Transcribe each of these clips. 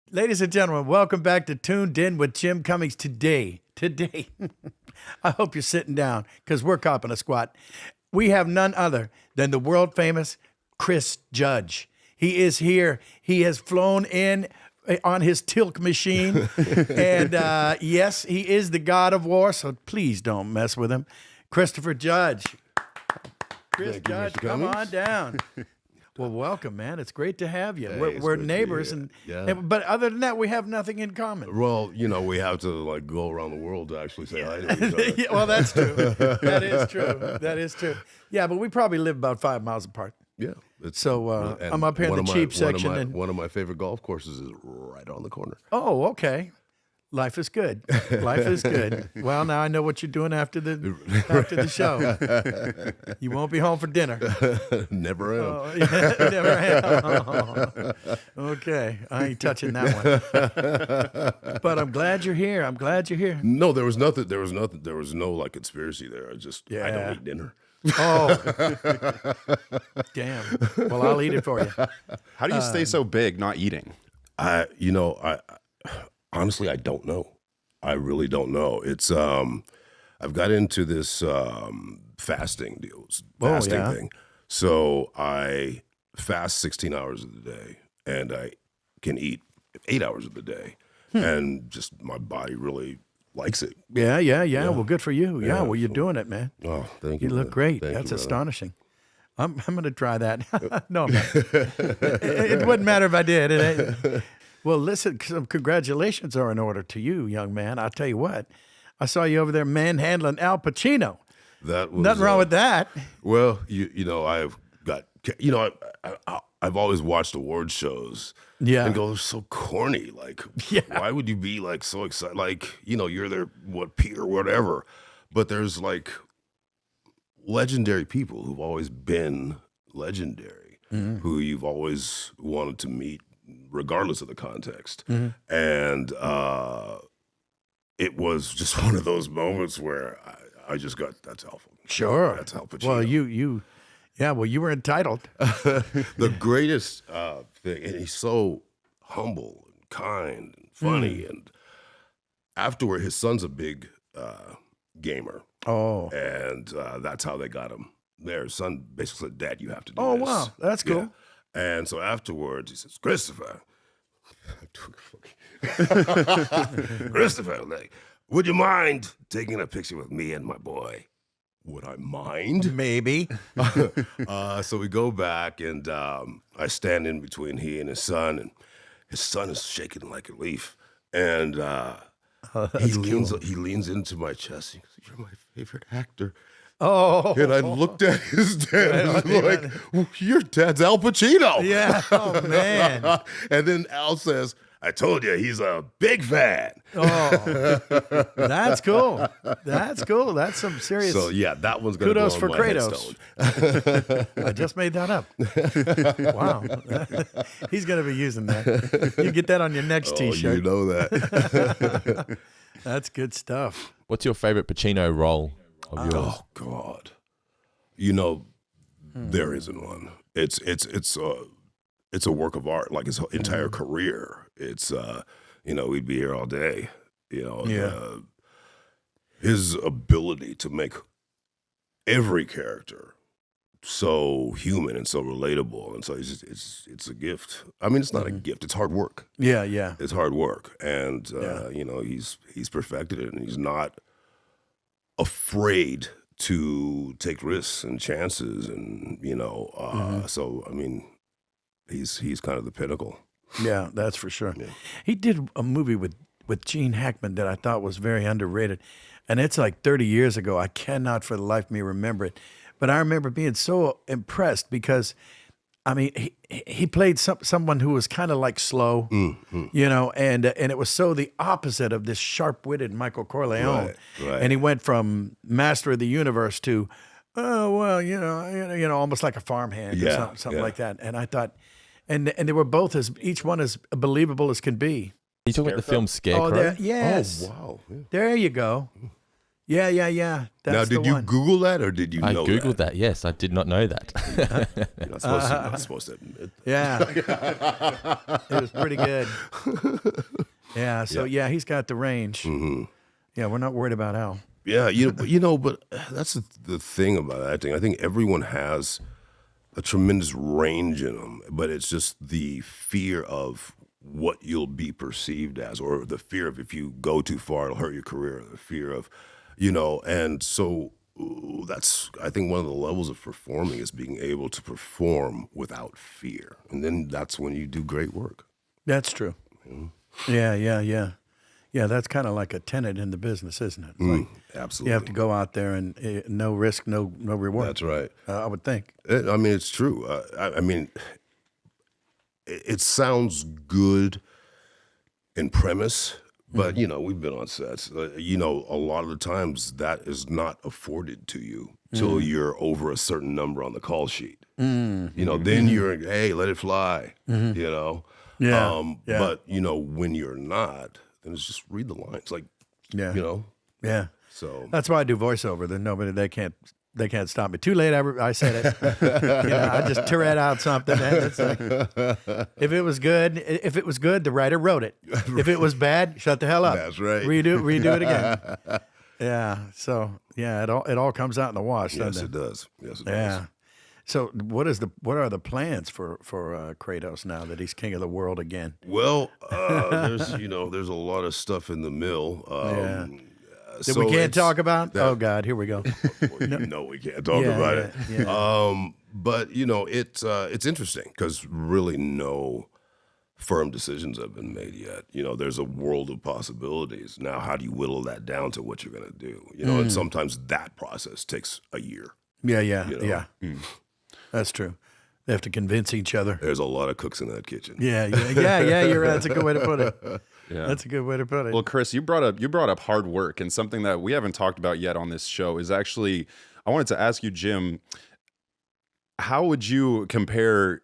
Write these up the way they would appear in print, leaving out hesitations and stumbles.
Ladies and gentlemen, welcome back to Tuned In with Jim Cummings. Today, I hope you're sitting down because we're copping a squat. We have none other than the world famous Chris Judge. He is here. He has flown in on his Teal'c machine. And yes, he is the God of War, so please don't mess with him. Christopher Judge. Chris Judge, come on down. Well, welcome, man. It's great to have you. Hey, we're neighbors, but other than that, we have nothing in common. Well, you know, we have to like go around the world to actually say hi to each other. Yeah, well, that's true. That is true. That is true. Yeah, but we probably live about 5 miles apart. Yeah. So I'm up here in the cheap section. One of my favorite golf courses is right on the corner. Oh, okay. Life is good. Life is good. Well, now I know what you're doing after the show. You won't be home for dinner. Never am. Oh, yeah, never am. Oh, okay, I ain't touching that one. But I'm glad you're here. I'm glad you're here. No, there was nothing. There was nothing. There was no like conspiracy there. I don't eat dinner. Oh, damn. Well, I'll eat it for you. How do you stay so big not eating? Honestly, I don't know. I really don't know. It's I've got into this fasting thing. So I fast 16 hours of the day, and I can eat 8 hours of the day, and just my body really likes it. Yeah. Well, good for you. Yeah. Well, you're doing it, man. Oh, thank you. You look great. Thank That's you, astonishing. I'm going to try that. No, I'm not. It wouldn't matter if I did. Well, listen, some congratulations are in order to you, young man. I'll tell you what. I saw you over there manhandling Al Pacino. That was nothing wrong with that. Well, I've always watched award shows. Yeah. And go, so corny. Like, why would you be like so excited? Like, you're there, Peter, whatever. But there's like legendary people who've always been legendary, who you've always wanted to meet, regardless of the context. And it was just one of those moments where I just got, that's Al. Sure. That's Al Pacino. Well, you were entitled. The greatest thing, and he's so humble and kind and funny. And afterward, his son's a big gamer. Oh. And that's how they got him there. His son basically said, "Dad, you have to do this." Oh, wow. That's cool. Yeah. And so afterwards, he says, "Christopher, Christopher, like, would you mind taking a picture with me and my boy?" Would I mind? Maybe. So we go back, and I stand in between he and his son is shaking like a leaf. And he leans into my chest. He goes, "You're my favorite actor." Oh. And I looked at his dad and was like, "Well, your dad's Al Pacino." Yeah. Oh, man. And then Al says, "I told you, he's a big fan." Oh, that's cool. That's cool. That's some serious. So yeah, that one's gonna kudos go for on my Kratos. headstone. I just made that up. Wow, he's gonna be using that. You get that on your next T-shirt. You know that. That's good stuff. What's your favorite Pacino role of yours? Oh God, there isn't one. It's a work of art, like his entire career. It's we'd be here all day. His ability to make every character so human and so relatable, and so it's a gift. I mean, it's not a gift; it's hard work. Yeah. It's hard work, and he's perfected it, and he's not afraid to take risks and chances, and so I mean, he's kind of the pinnacle. Yeah, that's for sure. Yeah. He did a movie with Gene Hackman that I thought was very underrated, and it's like 30 years ago. I cannot for the life of me remember it, but I remember being so impressed because, I mean, he played someone who was kind of like slow, and it was so the opposite of this sharp-witted Michael Corleone. Right. And he went from master of the universe to, almost like a farmhand or something like that. And I thought, and they were both each one as believable as can be. You talking about the film Scarecrow? Yes. Oh wow. Yeah. There you go. Yeah. That's Now, did the you one. Google that or did you I know googled that. Yes, I did not know that. You're not supposed to admit that. Yeah. It was pretty good. Yeah. So yeah, he's got the range. Yeah, we're not worried about Al. Yeah, but that's the thing about acting. I think everyone has a tremendous range in them, but it's just the fear of what you'll be perceived as, or the fear of if you go too far, it'll hurt your career, the fear of, and so that's, I think one of the levels of performing is being able to perform without fear. And then that's when you do great work. That's true. Yeah. Yeah, that's kind of like a tenet in the business, isn't it? Like, Absolutely. you have to go out there and no risk, no reward. That's right. I would think. It's true. It sounds good in premise, but we've been on sets. A lot of the times that is not afforded to you till you're over a certain number on the call sheet. Then you're, hey, let it fly. Yeah. But when you're not, then it's just read the lines. Like, Yeah. So That's why I do voiceover. Then nobody, they can't stop me. Too late. I said it. I just Tourette out something. And it's like, if it was good, the writer wrote it. If it was bad, shut the hell up. That's right. Redo it again. Yeah. So yeah, it all comes out in the wash. yes, doesn't it does. Yes, it Yeah. does. So what are the plans for Kratos now that he's king of the world again? Well, there's a lot of stuff in the mill. That we can't talk about? Oh God, here we go. No, we can't talk about it. Yeah. But it's interesting because really no firm decisions have been made yet. There's a world of possibilities. Now, how do you whittle that down to what you're going to do? And sometimes that process takes a year. Yeah. That's true. They have to convince each other. There's a lot of cooks in that kitchen. Yeah. You're right. That's a good way to put it. Yeah. That's a good way to put it. Well, Chris, you brought up hard work, and something that we haven't talked about yet on this show is actually, I wanted to ask you, Jim, how would you compare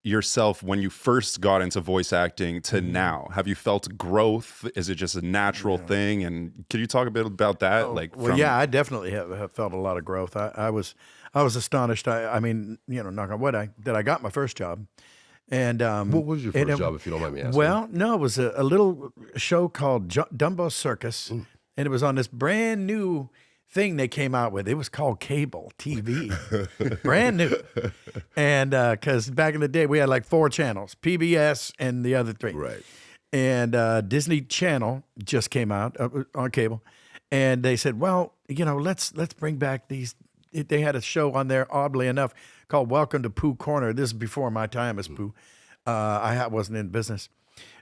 yourself when you first got into voice acting to now? Have you felt growth? Is it just a natural thing? And can you talk a bit about that? I definitely have felt a lot of growth. I was astonished. I mean, knock on wood, that I got my first job. And what was your first job, if you don't mind me asking? Well, no, it was a little show called Dumbo Circus, and it was on this brand new thing they came out with. It was called cable TV, brand new. And because back in the day we had like 4 channels, PBS and the other 3. Right. And Disney Channel just came out on cable, and they said, well, let's bring back these. They had a show on there, oddly enough, called Welcome to Pooh Corner. This is before my time as Pooh. I wasn't in business.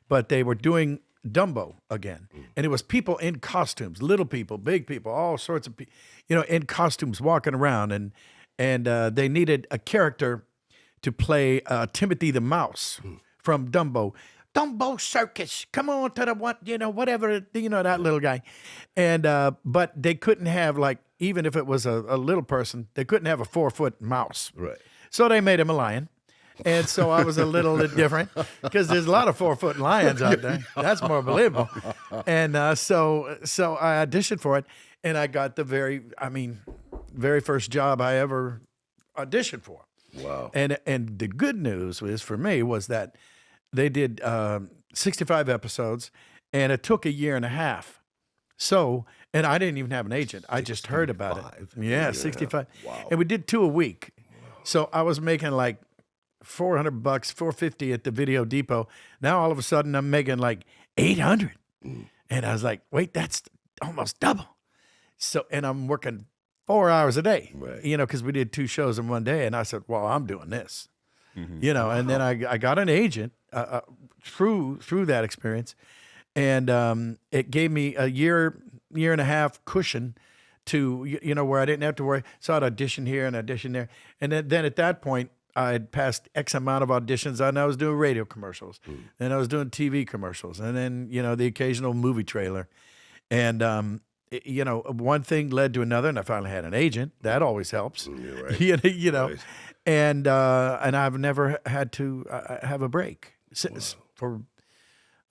But they were doing Dumbo again. And it was people in costumes, little people, big people, all sorts of people, in costumes walking around. And they needed a character to play Timothy the Mouse from Dumbo. Dumbo Circus, come on to the whatever, that little guy. And but they couldn't have, like, even if it was a little person, they couldn't have a 4-foot mouse. Right. So they made him a lion. And so I was a little bit different because there's a lot of 4-foot lions out there. That's more believable. And so I auditioned for it, and I got the very first job I ever auditioned for. Wow. And the good news for me was that they did 65 episodes, and it took a year and a half. So, and I didn't even have an agent. I just heard about it. Yeah, 65. Wow. And we did 2 a week. So I was making like $400, $450 at the Video Depot. Now all of a sudden I'm making like 800. And I was like, wait, that's almost double. So, and I'm working 4 hours a day, right. Because we did 2 shows in one day. And I said, well, I'm doing this, and then I got an agent through that experience. And it gave me a year and a half cushion to, where I didn't have to worry. So I'd audition here and audition there. And then at that point, I had passed X amount of auditions, and I was doing radio commercials, and I was doing TV commercials, and then, the occasional movie trailer. And, one thing led to another, and I finally had an agent. That always helps, Right. Right. And I've never had to have a break for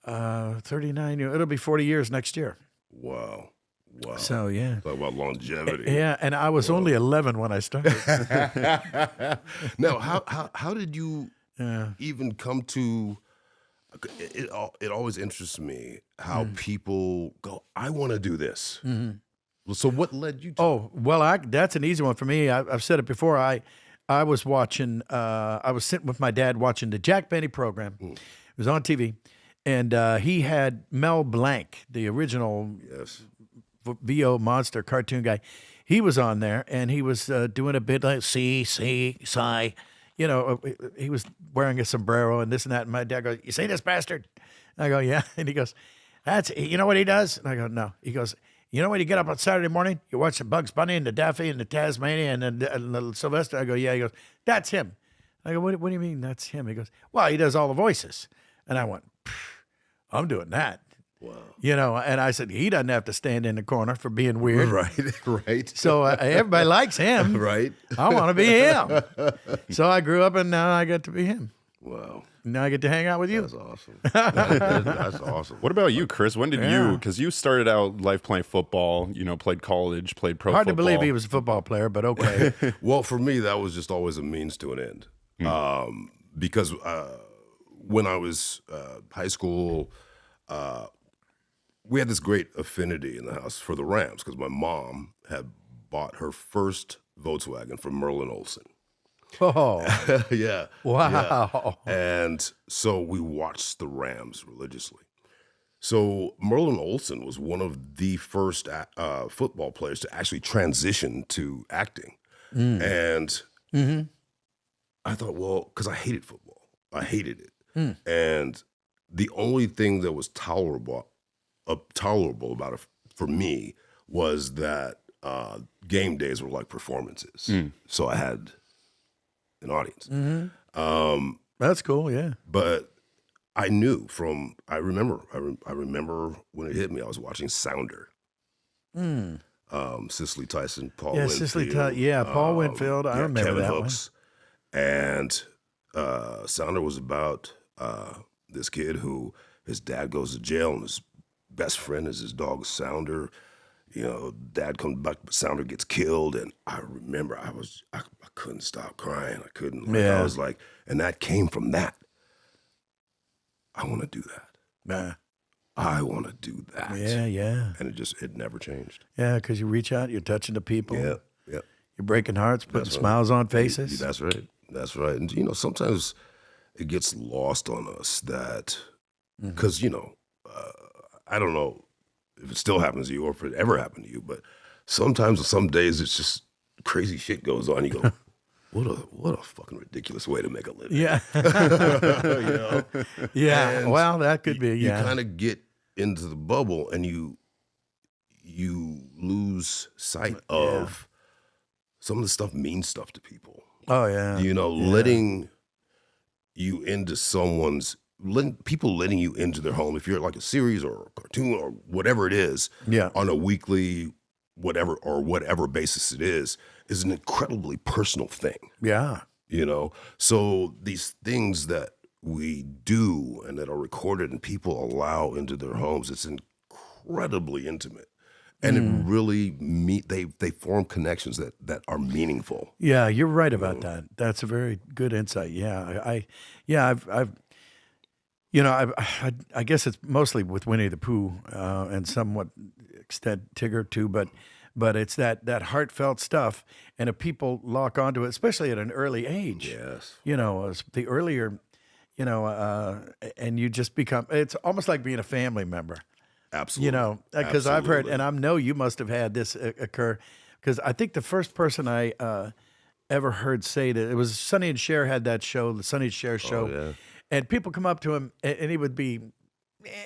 39 years. It'll be 40 years next year. Wow. Wow. So yeah. Talk about longevity. Yeah, and I was only 11 when I started. Now, how did you even come to? It always interests me how people go, I want to do this. So what led you to? Oh, well, that's an easy one for me. I've said it before. I was watching. I was sitting with my dad watching the Jack Benny program. It was on TV, and he had Mel Blanc, the original VO monster cartoon guy. He was on there, and he was doing a bit like sigh. You know, he was wearing a sombrero and this and that. And my dad goes, "You see this bastard?" And I go, "Yeah." And he goes, you know what he does?" And I go, "No." He goes, "You know when you get up on Saturday morning, you watch the Bugs Bunny and the Daffy and the Tasmania and the Sylvester?" I go, "Yeah." He goes, "That's him." I go, what do you mean that's him?" He goes, "Well, he does all the voices." And I went, "I'm doing that." Wow. You know, and I said, he doesn't have to stand in the corner for being weird. Right. So everybody likes him. Right. I want to be him. So I grew up and now I get to be him. Wow. Now I get to hang out with you. That's awesome. That's awesome. What about you, Chris? When did you? Because you started out life playing football. You know, played college, played pro. Hard football. to believe he was a football player, but okay. Well, for me, that was just always a means to an end. Because when I was high school, we had this great affinity in the house for the Rams because my mom had bought her first Volkswagen from Merlin Olsen. Oh, Yeah. wow. Yeah. And so we watched the Rams religiously. So Merlin Olsen was one of the first football players to actually transition to acting. And I thought, well, because I hated football. I hated it. And the only thing that was tolerable about it for me was that game days were like performances. So I had an audience. That's cool, yeah. But I knew I remember when it hit me, I was watching Sounder. Cicely Tyson, Paul Yeah, Winfield. Cicely Tyson. Paul Winfield. I remember Kevin that Hooks. And Sounder was about this kid who his dad goes to jail and his best friend is his dog Sounder. You know, dad comes back, but Sounder gets killed. And I remember I couldn't stop crying. I couldn't. I was like, and that came from that. I want to do that. Nah. I want to do that. Yeah. And it never changed. Yeah, because you reach out, you're touching the people. Yeah. You're breaking hearts, putting That's right. smiles on faces. That's right. That's right. And, you know, sometimes it gets lost on us that, because, you know, I don't know if it still happens to you or if it ever happened to you, but sometimes, some days, it's just crazy shit goes on. You go, what a fucking ridiculous way to make a living. Yeah. You know? Yeah. And Well, that could be, You kind of get into the bubble and you lose sight of some of the stuff means stuff to people. Oh, yeah. You know, letting you into people letting you into their home, if you're like a series or a cartoon or whatever it is, on a weekly, whatever basis it is an incredibly personal thing. Yeah. You know, so these things that we do and that are recorded and people allow into their homes, it's incredibly intimate. And it really they form connections that are meaningful. Yeah, you're right about that. That's a very good insight. Yeah, I guess it's mostly with Winnie the Pooh and somewhat extent Tigger too, but it's that heartfelt stuff, and if people lock onto it, especially at an early age, you know, the earlier, you know, and you just become, it's almost like being a family member. Absolutely. You know, because I've heard, and I know you must have had this occur, because I think the first person I ever heard say that, it was Sonny and Cher had that show, the Sonny and Cher show, and people come up to him, and he would be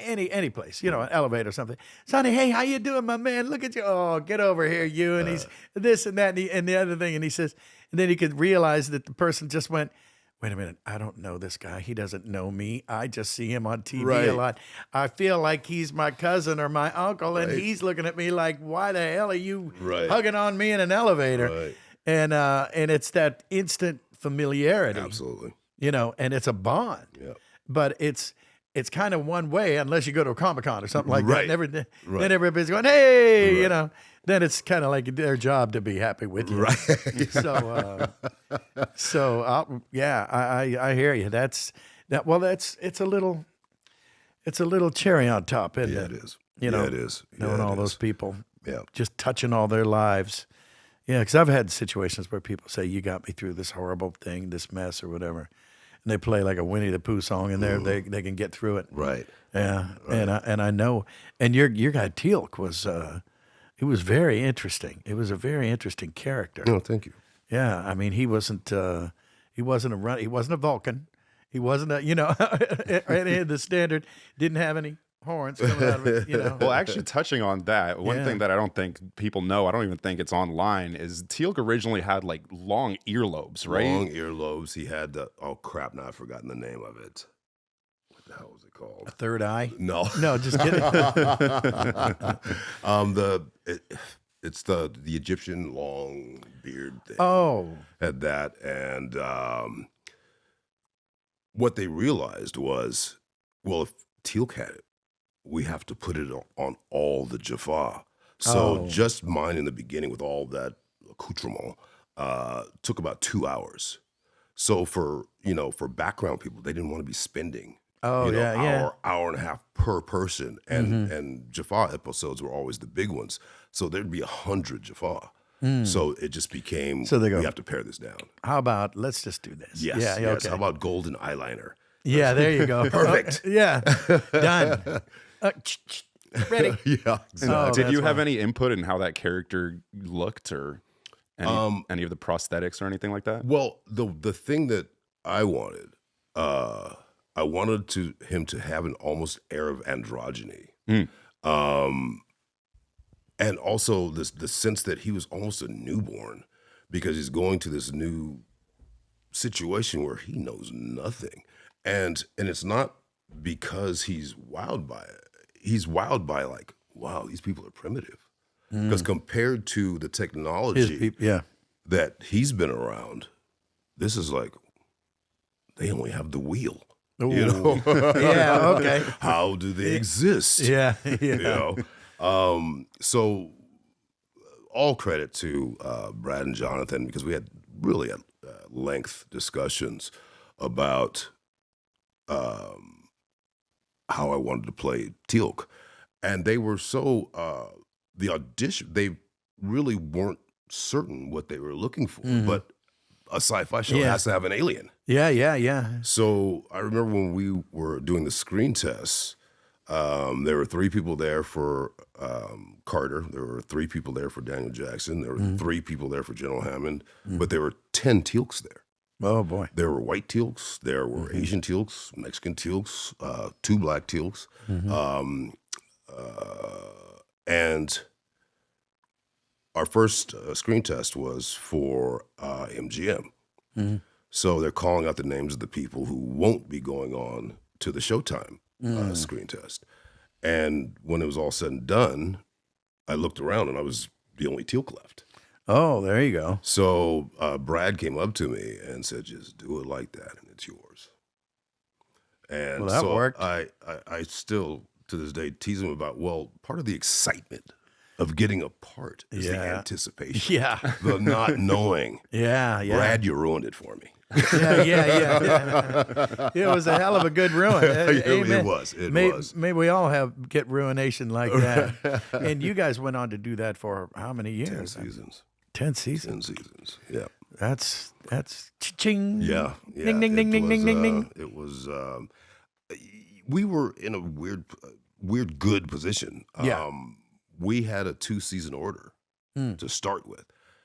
any place, you know, an elevator or something. Sonny, hey, how you doing, my man? Look at you. Oh, get over here, you. And he's this and that, and the other thing. And he says, and then he could realize that the person just went, wait a minute, I don't know this guy. He doesn't know me. I just see him on TV a lot. I feel like he's my cousin or my uncle, and he's looking at me like, why the hell are you hugging on me in an elevator? And it's that instant familiarity. Absolutely. You know, and it's a bond. Yeah. But it's it's kind of one way unless you go to a Comic-Con or something like that. Right. And then everybody's going, hey, you know. Then it's kind of like their job to be happy with you. Right. I hear you. It's a little cherry on top, isn't Yeah, it? it is. You know, it is. knowing Yeah, all it those is. people, Yeah. just touching all their lives. Yeah, because I've had situations where people say, "You got me through this horrible thing, this mess, or whatever," and they play like a Winnie the Pooh song, and they can get through it. Right. Yeah, and I know, and your guy Teal'c was it was very interesting. It was a very interesting character. No, thank you. Yeah, I mean he wasn't a Vulcan, he wasn't a any of the standard, didn't have any horns coming out of it. Well, actually, touching on that, one Yeah. thing that I don't think people know, I don't even think it's online, is Teal'c originally had like long earlobes, right? Long earlobes. He had oh crap, now I've forgotten the name of it. What the hell was it called? A third eye? No. No, just kidding. It's the Egyptian long beard thing. Oh, Had that, and what they realized was, well, if Teal'c had it, we have to put it on all the Jaffa. So Oh. just mine in the beginning with all that accoutrement took about 2 hours. So for background people, they didn't want to be spending Oh, yeah. hour and a half per person, and Jaffa episodes were always the big ones. So there'd be 100 Jaffa. So it just became, So they go, we have to pare this down. How about let's just do this? Yes, Yeah. yes. Okay. How about golden eyeliner? Yeah. There you go. Perfect. Yeah. Done. Ready. Yeah, Oh, Did you that's have why. any input in how that character looked, or any of the prosthetics or anything like that? Well, the thing that I wanted him to have an almost air of androgyny, and also the sense that he was almost a newborn because he's going to this new situation where he knows nothing, and it's not because he's wowed by it. He's wowed by like, wow, these people are primitive, because compared to the technology Yeah. that he's been around, this is like they only have the wheel. You know, Yeah. Okay. how do they exist? Yeah. You know, so all credit to Brad and Jonathan, because we had really length discussions about how I wanted to play Teal'c, and they were so the audition. They really weren't certain what they were looking for, but a sci-fi show Yeah. has to have an alien. Yeah. So I remember when we were doing the screen tests, there were 3 people there for Carter. There were 3 people there for Daniel Jackson. There were 3 people there for General Hammond, but there were 10 Teal'cs there. Oh boy. There were white Teal'cs, there were Asian Teal'cs, Mexican Teal'cs, 2 black Teal'cs, and our first screen test was for MGM. So they're calling out the names of the people who won't be going on to the Showtime screen test. And when it was all said and done, I looked around and I was the only Teal'c left. Oh, there you go. So Brad came up to me and said, just do it like that and it's yours. And Well, that so worked. I still, to this day, tease him about, well, part of the excitement of getting a part is the Yeah. anticipation, Yeah. the not knowing. Yeah. Brad, you ruined it for me. Yeah. It was a hell of a good ruin. It was. It was. Maybe we all get ruination like that. And you guys went on to do that for how many years? 10 seasons. 10 seasons. 10 seasons. Yeah. That's ching. Yeah. Ding, ding, ding, ding, ding, ding, ding. It was, we were in a weird good position. Yeah. We had a 2-season order to start with.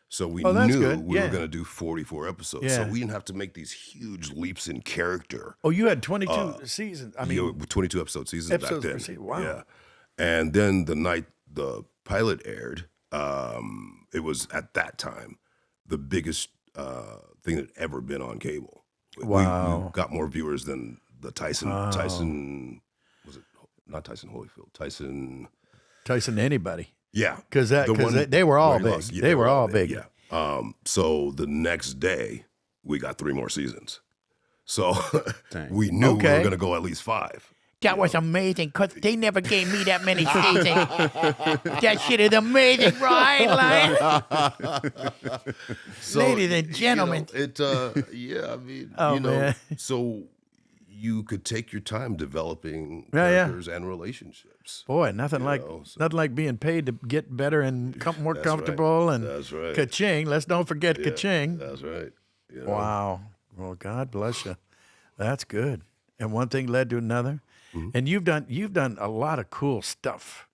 So we Oh, that's knew good. we Yeah. were going to do 44 episodes. So Yeah. we didn't have to make these huge leaps in character. Oh, you had 22 seasons. I mean, 22 episode seasons episodes back per then. season. Wow. Yeah. And then the night the pilot aired, it was at that time the biggest thing that had ever been on cable. Wow. We got more viewers than the Tyson, was it not Tyson Holyfield? Tyson to anybody. Yeah. Because The one they were all where he big. lost. Yeah, they were all big. Yeah. So the next day, we got 3 more seasons. So Dang. we knew we Okay. were going to go at least 5. That was amazing, because they never gave me that many seasons. That shit is amazing, right? Like, So, ladies and gentlemen. Yeah, I mean, Oh, man. so you could take your time developing Yeah, yeah. characters and relationships. Boy, nothing You like know, so- nothing like being paid to get better and more That's right. comfortable and That's right. ka-ching. Let's don't forget Yeah, ka-ching. That's right. You know? Wow. Well, God bless you. That's good. And one thing led to another. Mm-hmm. And you've done a lot of cool stuff.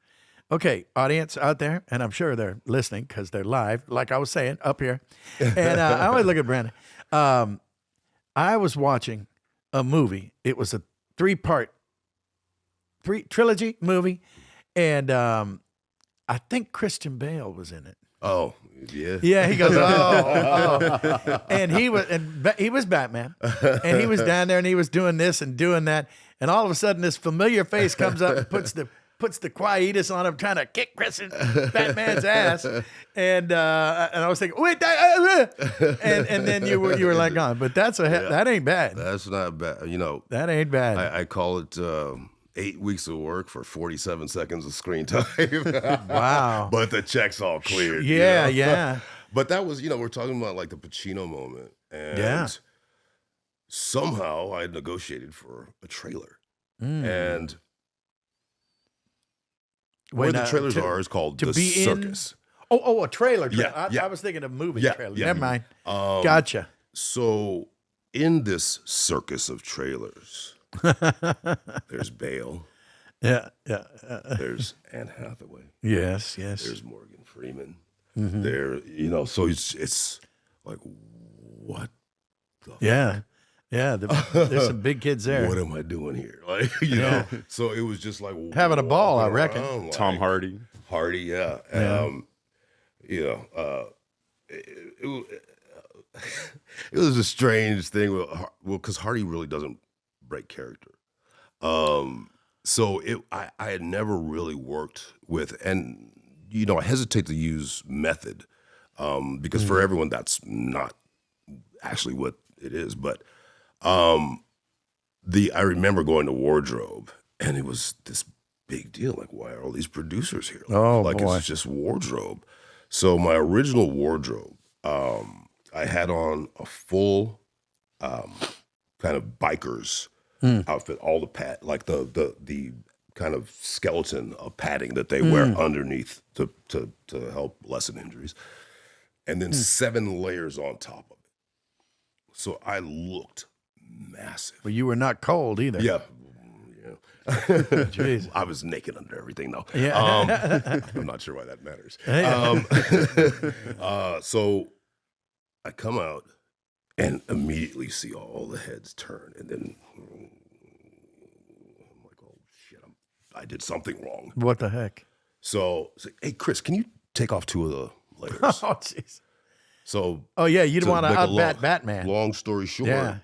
Okay, audience out there, and I'm sure they're listening because they're live, like I was saying, up here. And I always look at Brandon. I was watching a movie. It was a trilogy movie, and I think Christian Bale was in it. Oh, yeah. Yeah, he goes, oh. And he was Batman, and he was down there, and he was doing this and doing that, and all of a sudden, this familiar face comes up and puts the quietus on him, trying to kick Batman's ass, and I was thinking, wait, and then you were like, on, but that ain't bad. That's not bad. You know, That ain't bad. I call it 8 weeks of work for 47 seconds of screen time. Wow. But the check's all cleared. Yeah, you know? yeah. But that was, we're talking about like the Pacino moment. And Yeah. somehow I had negotiated for a trailer. Mm. And Wait, where the now, trailers to- are is called to The be in- Circus. Oh, a trailer. Yeah, yeah. I was thinking a movie Yeah, trailer. yeah. Never mind. Gotcha. So in this circus of trailers, there's Bale, Yeah. there's Anne Hathaway, Yes. there's Morgan Freeman. Mm-hmm. There, so it's like, what the Yeah. Yeah. There's some big kids there. what am I doing here? Like, you know, so it was just like Having a ball, I walking reckon. around, like, Tom Hardy. Hardy, yeah. Yeah. It was a strange thing. Well, because Hardy really doesn't break character. So I had never really worked with, and I hesitate to use method, because for everyone that's not actually what it is. But I remember going to wardrobe, and it was this big deal. Like, why are all these producers here? Oh, like boy. it's just wardrobe. So my original wardrobe, I had on a full kind of biker's outfit, all the the kind of skeleton of padding that they wear underneath to help lessen injuries, and then 7 layers on top of it. So I looked massive. But you were not cold either. Yeah. Jeez. I was naked under everything though. Yeah. I'm not sure why that matters. Yeah. So I come out and immediately see all the heads turn, and then I'm like, oh shit, I did something wrong. What the heck? So hey Chris, can you take off 2 of the layers? Oh, jeez. So Oh, yeah. You don't to want to make a outbat Batman. Long story short, Yeah.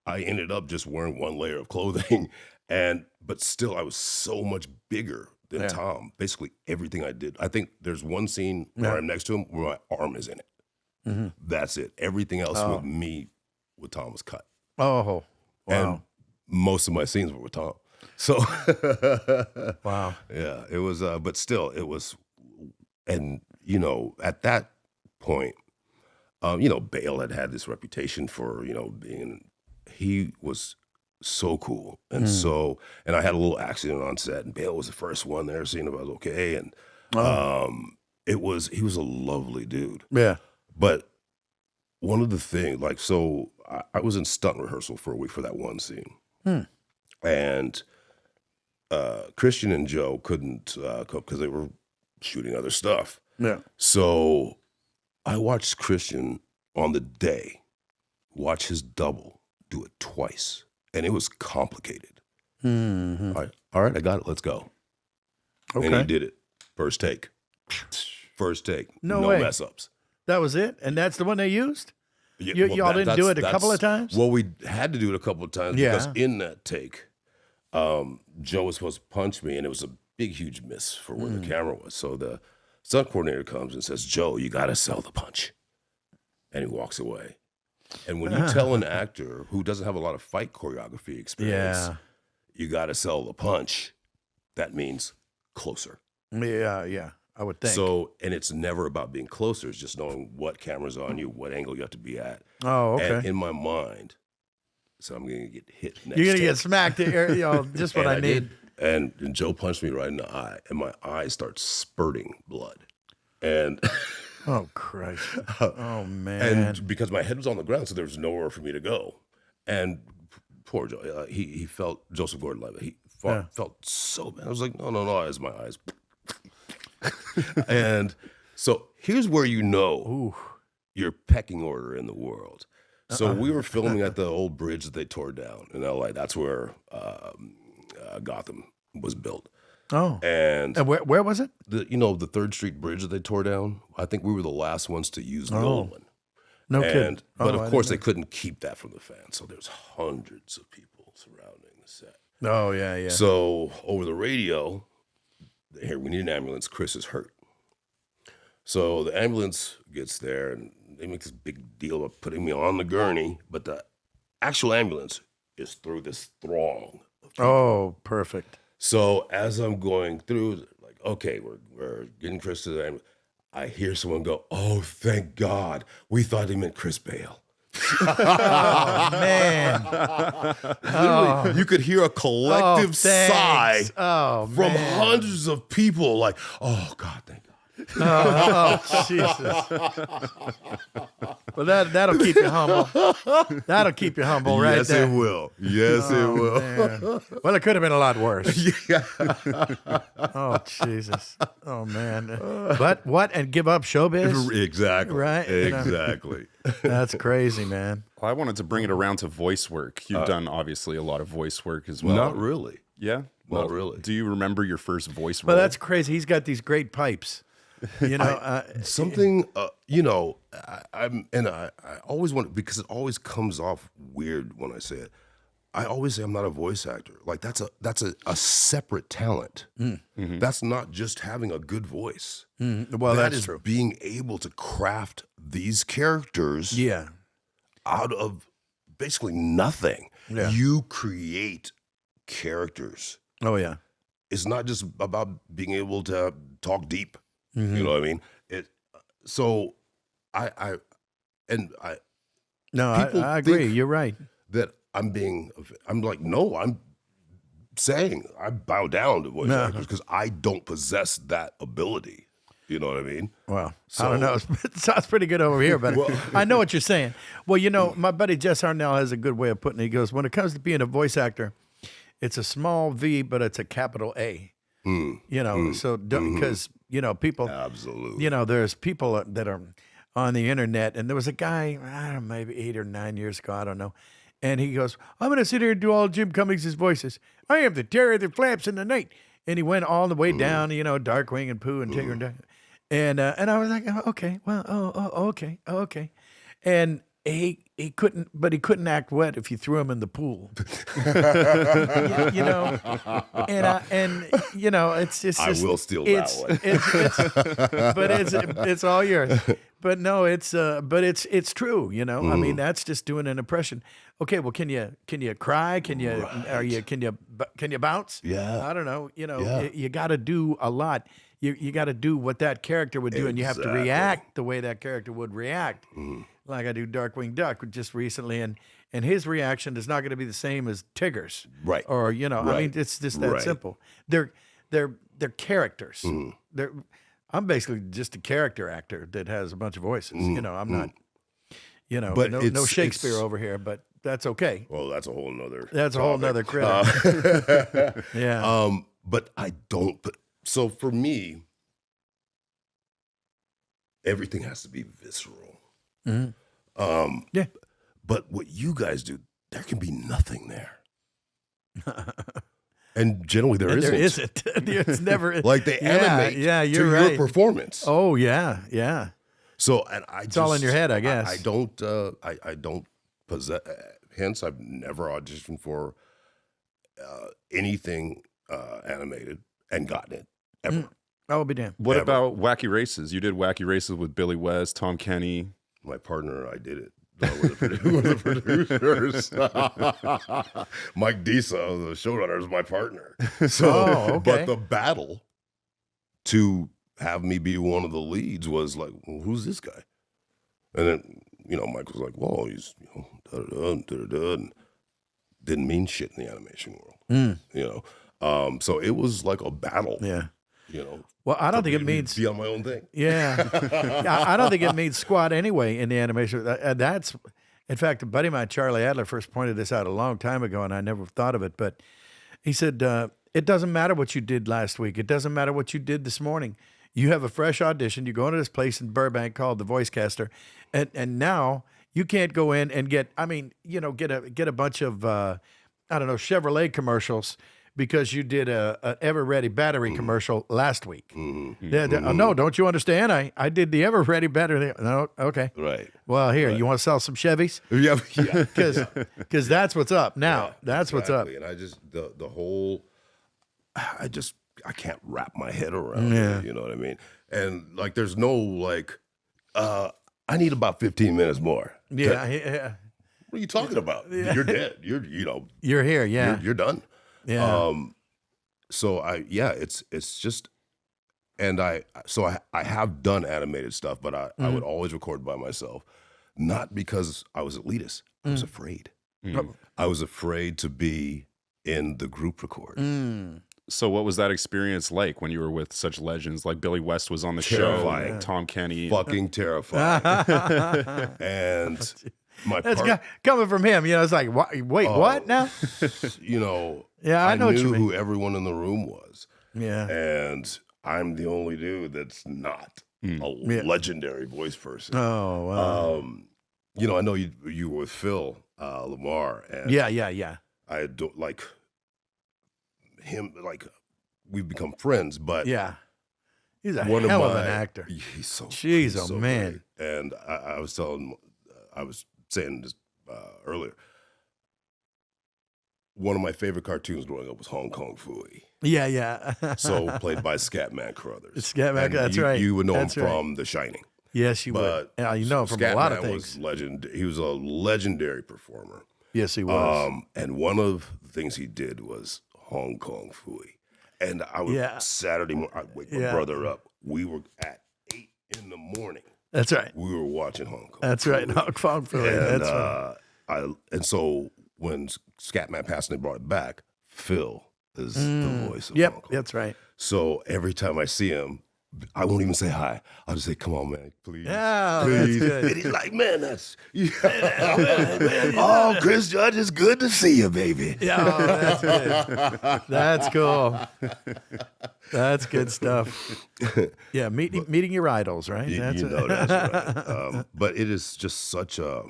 I ended up just wearing 1 layer of clothing, but still I was so much bigger than Yeah. Tom. Basically everything I did. I think there's one scene where Yeah. I'm next to him where my arm is in it. Mm-hmm. That's it. Everything else with Tom was cut. Oh, wow. And most of my scenes were with Tom. So Wow. yeah, it was, but still it was, and at that point, Bale had this reputation for, he was so cool. And and I had a little accident on set, and Bale was the first one there, seeing if I was okay. And he was a lovely dude. Yeah. But one of the things, I was in stunt rehearsal for a week for that one scene. And Christian and Joe couldn't come because they were shooting other stuff. Yeah. So I watched Christian on the day watch his double do it twice, and it was complicated. Mm-hmm. All right, I got it. Let's go. Okay. And he did it. First take. No No way. mess ups. That was it? And that's the one they used? Yeah, Y'all didn't do it a couple of times? Well, we had to do it a couple of times Yeah. because in that take, Joe was supposed to punch me, and it was a big, huge miss for where the camera was. So the stunt coordinator comes and says, Joe, you got to sell the punch. And he walks away. And when you tell an actor who doesn't have a lot of fight choreography experience, Yeah. you got to sell the punch. That means closer. Yeah, I would think. So, and it's never about being closer. It's just knowing what camera's on you, what angle you have to be at. Oh, okay. And in my mind, so I'm going to get hit next You're going to time. get smacked, just what And I need. did. And Joe punched me right in the eye, and my eye starts spurting blood. And Oh, Christ. Oh, man. and because my head was on the ground, so there was nowhere for me to go. And poor Joe, he felt Joseph Gordon-Levitt. He felt so bad. I was like, no, as my eyes. And so here's where you know your pecking order in the world. So we were filming at the old bridge that they tore down in LA. That's where Gotham was built. Oh. And where was it? the 3rd Street bridge that they tore down, I think we were the last ones to use the old one. No kidding. But I of course, they didn't couldn't keep that from the fans. So there's hundreds of people surrounding the set. know. Oh, yeah. So over the radio, here, we need an ambulance. Chris is hurt. So the ambulance gets there, and they make this big deal about putting me on the gurney. But the actual ambulance is through this throng. Oh, perfect. So as I'm going through, like, okay, we're getting Chris to the ambulance, I hear someone go, "Oh, thank God. We thought he meant Chris Bale." Oh, man. Literally, you could hear a collective sigh Oh, from man. hundreds of people, like, "Oh God, thank God." Oh, Jesus. Well, that'll keep you humble. That'll keep you humble right Yes, there. it will. Yes, it will. Man. Well, it could have been a lot worse. Yeah. Oh, Jesus. Oh, man. But what? And give up showbiz? Exactly. Right, Exactly. That's crazy, man. Well, I wanted to bring it around to voice work. You've done obviously a lot of voice work as well. Not really. Yeah? Not really. Do you remember your first voice But role? that's crazy. He's got these great pipes. Something, I always want, because it always comes off weird when I say it. I always say I'm not a voice actor. Like that's a separate talent. Mm-hmm. That's not just having a good voice. Mm-hmm. Well, That that's is true. being able to craft these characters Yeah. out of basically nothing. Yeah. You create characters. Oh, yeah. It's not just about being able to talk deep. Mm-hmm. You know what I mean? So I No, People I agree. think- You're right. that I'm like, no, I'm saying I bow down to voice actors because I don't possess that ability. You know what I mean? Well, So- I don't know. It sounds pretty good over here, but I know what you're saying. Well, my buddy Jess Harnell has a good way of putting it. He goes, when it comes to being a voice actor, it's a small V, but it's a capital A. So because, people, Absolutely. there's people that are on the internet, and there was a guy, I don't know, maybe 8 or 9 years ago, I don't know. And he goes, I'm going to sit here and do all Jim Cummings' voices. I am the terror that flaps in the night. And he went all the way down, Darkwing and Pooh and Tigger and Duck. And I was like, oh, okay, well, okay. And he couldn't act wet if you threw him in the pool. It's just. I will steal that one. But it's all yours. But no, it's true. I mean, that's just doing an impression. Okay, well, can you cry? Can you bounce? Yeah. I don't know. Yeah. You got to do a lot. You got to do what that character would do, and you have to Exactly. react the way that character would react. Like I do Darkwing Duck just recently, and his reaction is not going to be the same as Tigger's. Right. Or I mean, Right. it's just that Right. simple. They're characters. I'm basically just a character actor that has a bunch of voices. I'm not. But no it's- Shakespeare it's- over here, but that's okay. Well, that's a whole nother. That's a whole nother critter. Yeah. But I don't. But so for me, everything has to be visceral. Yeah. But what you guys do, there can be nothing there. And generally there And isn't. there isn't. It's never Like they animate Yeah, to you're your right. performance. Oh yeah. So, and It's all in your head, I guess. I don't. I don't possess. Hence, I've never auditioned for anything animated and gotten it ever. I'll be damned. What Ever. about Wacky Races? You did Wacky Races with Billy West, Tom Kenny. My partner and I did it. with the producers. Mike Disa, the showrunner, is my partner. So, okay. but the battle to have me be one of the leads was like, well, who's this guy? And then, Mike was like, well, he's, and didn't mean shit in the animation world, So it was like a battle. Yeah. Well, I don't think it means be on my own thing. Yeah. I don't think it means squat anyway in the animation. That's, in fact, a buddy of mine, Charlie Adler, first pointed this out a long time ago, and I never thought of it. But he said, it doesn't matter what you did last week. It doesn't matter what you did this morning. You have a fresh audition. You go into this place in Burbank called the Voice Caster, and now you can't go in and get a bunch of Chevrolet commercials because you did a Ever Ready battery commercial last week. No, don't you understand? I did the Ever Ready battery. No, okay. Right. Well, here, you want to sell some Chevys? Yeah. Because that's what's up now. Yeah, that's what's up. And I just the whole, I can't wrap my head around it. You know what I mean? And like, there's no like, I need about 15 minutes more. Yeah. What are you talking about? You're dead. You're here. Yeah. You're done. Yeah. So it's just, and I have done animated stuff, but I would always record by myself, not because I was elitist. I was afraid. I was afraid to be in the group record. So what was that experience like when you were with such legends like Billy West was on the Terrifying. show, Tom Kenny? Fucking terrifying. And that's coming from him. It's like, what now? Yeah, I know what you knew mean. who everyone in the room was. Yeah. And I'm the only dude that's not a legendary voice person. Oh, wow. I know you were with Phil Lamar. And yeah. I don't like him, like we've become friends, but yeah, he's a one hell of an actor. He's so, Jeez, he's oh so man. great. And I was saying this earlier. One of my favorite cartoons growing up was Hong Kong Phooey. Yeah. So played by Scatman Crothers. Scatman, that's right. You would know That's him right. from The Shining. Yes, you would. Yeah, you know him from a lot of Scatman things. was legend. He was a legendary performer. Yes, he was. And one of the things he did was Hong Kong Phooey. And I would Saturday morning, I'd wake my brother up. We were at 8 in the morning. That's right. We were watching Hong Kong. That's Phooey. right. Hong Kong Phooey. And, That's right. and so when Scatman passed and they brought it back, Phil is the voice of Hong Yep, Kong. that's right. So every time I see him, I won't even say hi. I'll just say, "Come on, man, please, Yeah, please." that's good. And he's like, "Man, that's oh, Chris Judge, it's good to see you, baby." Yeah, that's good. That's cool. That's good stuff. Yeah, meeting your idols, right? That's right. But it is just such a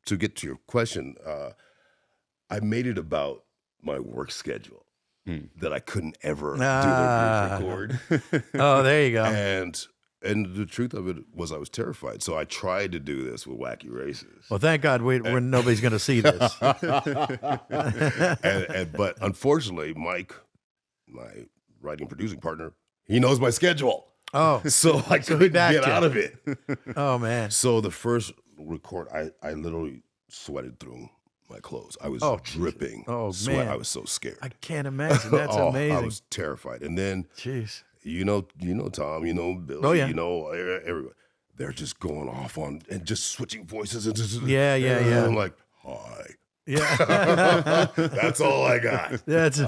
to get to your question, I made it about my work schedule that I couldn't ever do a group record. Oh, there you go. And the truth of it was I was terrified. So I tried to do this with Wacky Races. Well, thank God nobody's going to see this. But unfortunately, Mike, my writing producing partner, he knows my schedule. Oh, So I couldn't get out of it. oh man. So the first record, I literally sweated through my clothes. I was dripping. Oh, sweat. man. I was so scared. I can't imagine. That's amazing. I was terrified. And then, Jeez. you know Tom, you know Billy, Oh, yeah. you know everyone. They're just going off on and just switching voices. And just, Yeah. and I'm like, hi. Yeah. That's all I got. That's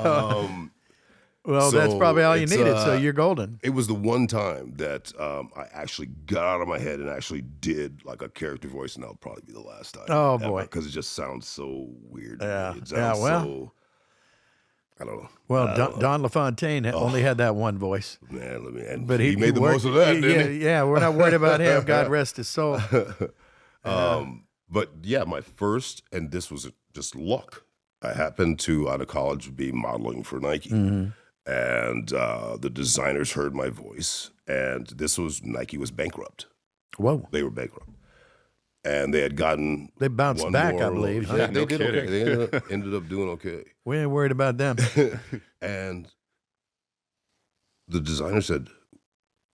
well, so that's probably all you it's, needed. So you're golden. It was the one time that I actually got out of my head and actually did like a character voice, and that'll probably be the last time. Oh, boy. Because it just sounds so weird. Yeah. It Yeah, sounds well. so, I don't know. Well, Don LaFontaine only had that one voice. Man, But he made the worked- most of that, didn't he? Yeah, we're not worried about him. God rest his soul. But yeah, my first, and this was just luck. I happened to, out of college, be modeling for Nike. Mm-hmm. And the designers heard my voice, and Nike was bankrupt. Whoa. They were bankrupt. And they had gotten They bounced one back, I more- believe. They, Yeah, they no did kidding. okay. They ended up doing okay. We ain't worried about them. And the designer said,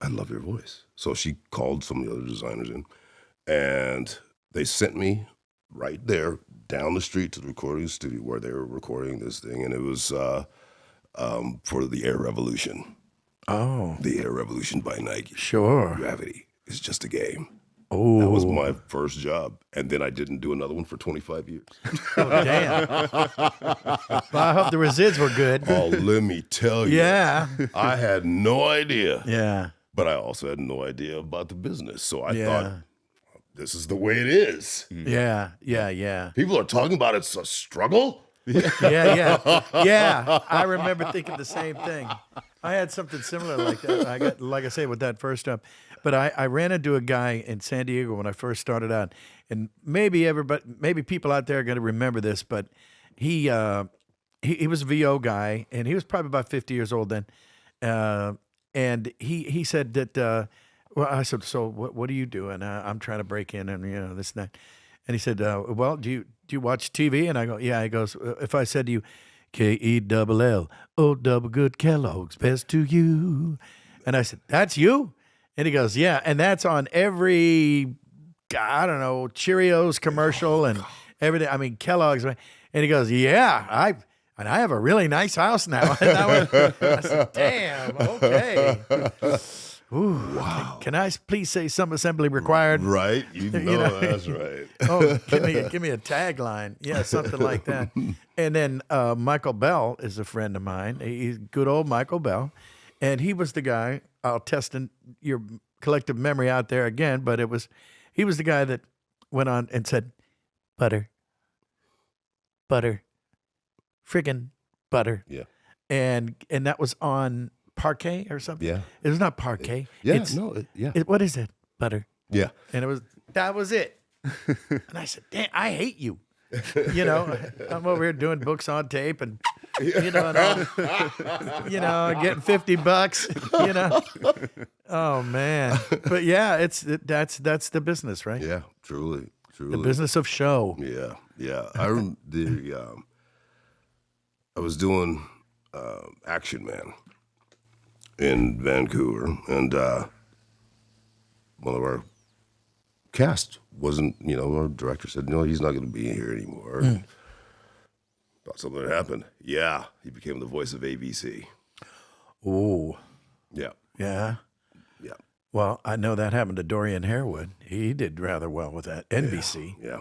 I love your voice. So she called some of the other designers in, and they sent me right there down the street to the recording studio where they were recording this thing, and it was for the Air Revolution. Oh, The Air Revolution by Nike. sure. Gravity is just a game. Oh, That was my first job, and then I didn't do another one for 25 years. oh, damn. Well, I hope the resids were good. Oh, let me tell you. Yeah. I had no idea. Yeah. But I also had no idea about the business. So I Yeah. thought, this is the way it is. Yeah. Yeah. Yeah. People are talking about it's a struggle. Yeah. Yeah. I remember thinking the same thing. I had something similar like that. I got, like I say, with that first job. But I ran into a guy in San Diego when I first started out, and maybe people out there are going to remember this, but he was a VO guy, and he was probably about 50 years old then, and he said that. Well, I said, so what do you do? And I'm trying to break in, and this and that. And he said, well, do you watch TV? And I go, yeah. He goes, if I said to you, K-E-double-L-O double good Kellogg's, best to you. And I said, that's you? And he goes, yeah. And that's on every, I don't know, Cheerios commercial and everything. I mean, Kellogg's. And he goes, yeah, I have a really nice house now. And I said, damn, okay. Ooh, wow. Can I please say some assembly required? Right. You know, that's right. Oh, give me a tagline. Yeah, something like that. And then Michael Bell is a friend of mine. He's good old Michael Bell. And he was the guy, I'll test your collective memory out there again, but he was the guy that went on and said, butter, friggin' butter. Yeah. And that was on Parquet or something? Yeah. It was not Parquet. Yeah. What is it? Butter. Yeah. And that was it. And I said, damn, I hate you. I'm over here doing books on tape and, getting $50, Oh man. But yeah, that's the business, right? Yeah. Truly. The business of show. Yeah. Yeah. I was doing Action Man in Vancouver, and one of our cast wasn't, our director said, no, he's not going to be here anymore. Thought something had happened. Yeah, he became the voice of ABC. Oh. Yeah. Yeah. Yeah. Well, I know that happened to Dorian Harewood. He did rather well with that. NBC. Yeah.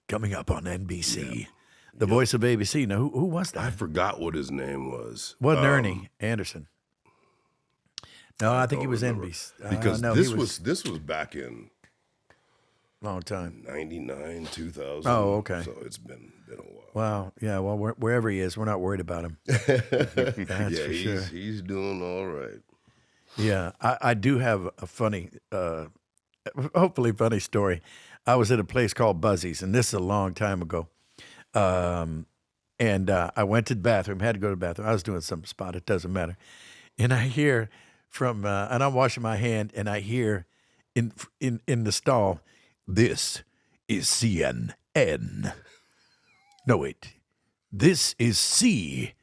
Coming up on NBC. The voice of ABC. Now, who was that? I forgot what his name was. Wasn't Ernie Anderson. No, I think he was remember. NBC. Because no, this was back in long time. 99, 2000. Oh, okay. So it's been a while. Wow. Yeah. Well, wherever he is, we're not worried about him. That's for sure. He's doing all right. Yeah. I do have a funny, hopefully funny story. I was at a place called Buzzy's, and this is a long time ago. And I went to the bathroom, had to go to the bathroom. I was doing some spot. It doesn't matter. And I hear and I'm washing my hand, and I hear in the stall, this is CNN. No, wait. This is CNN.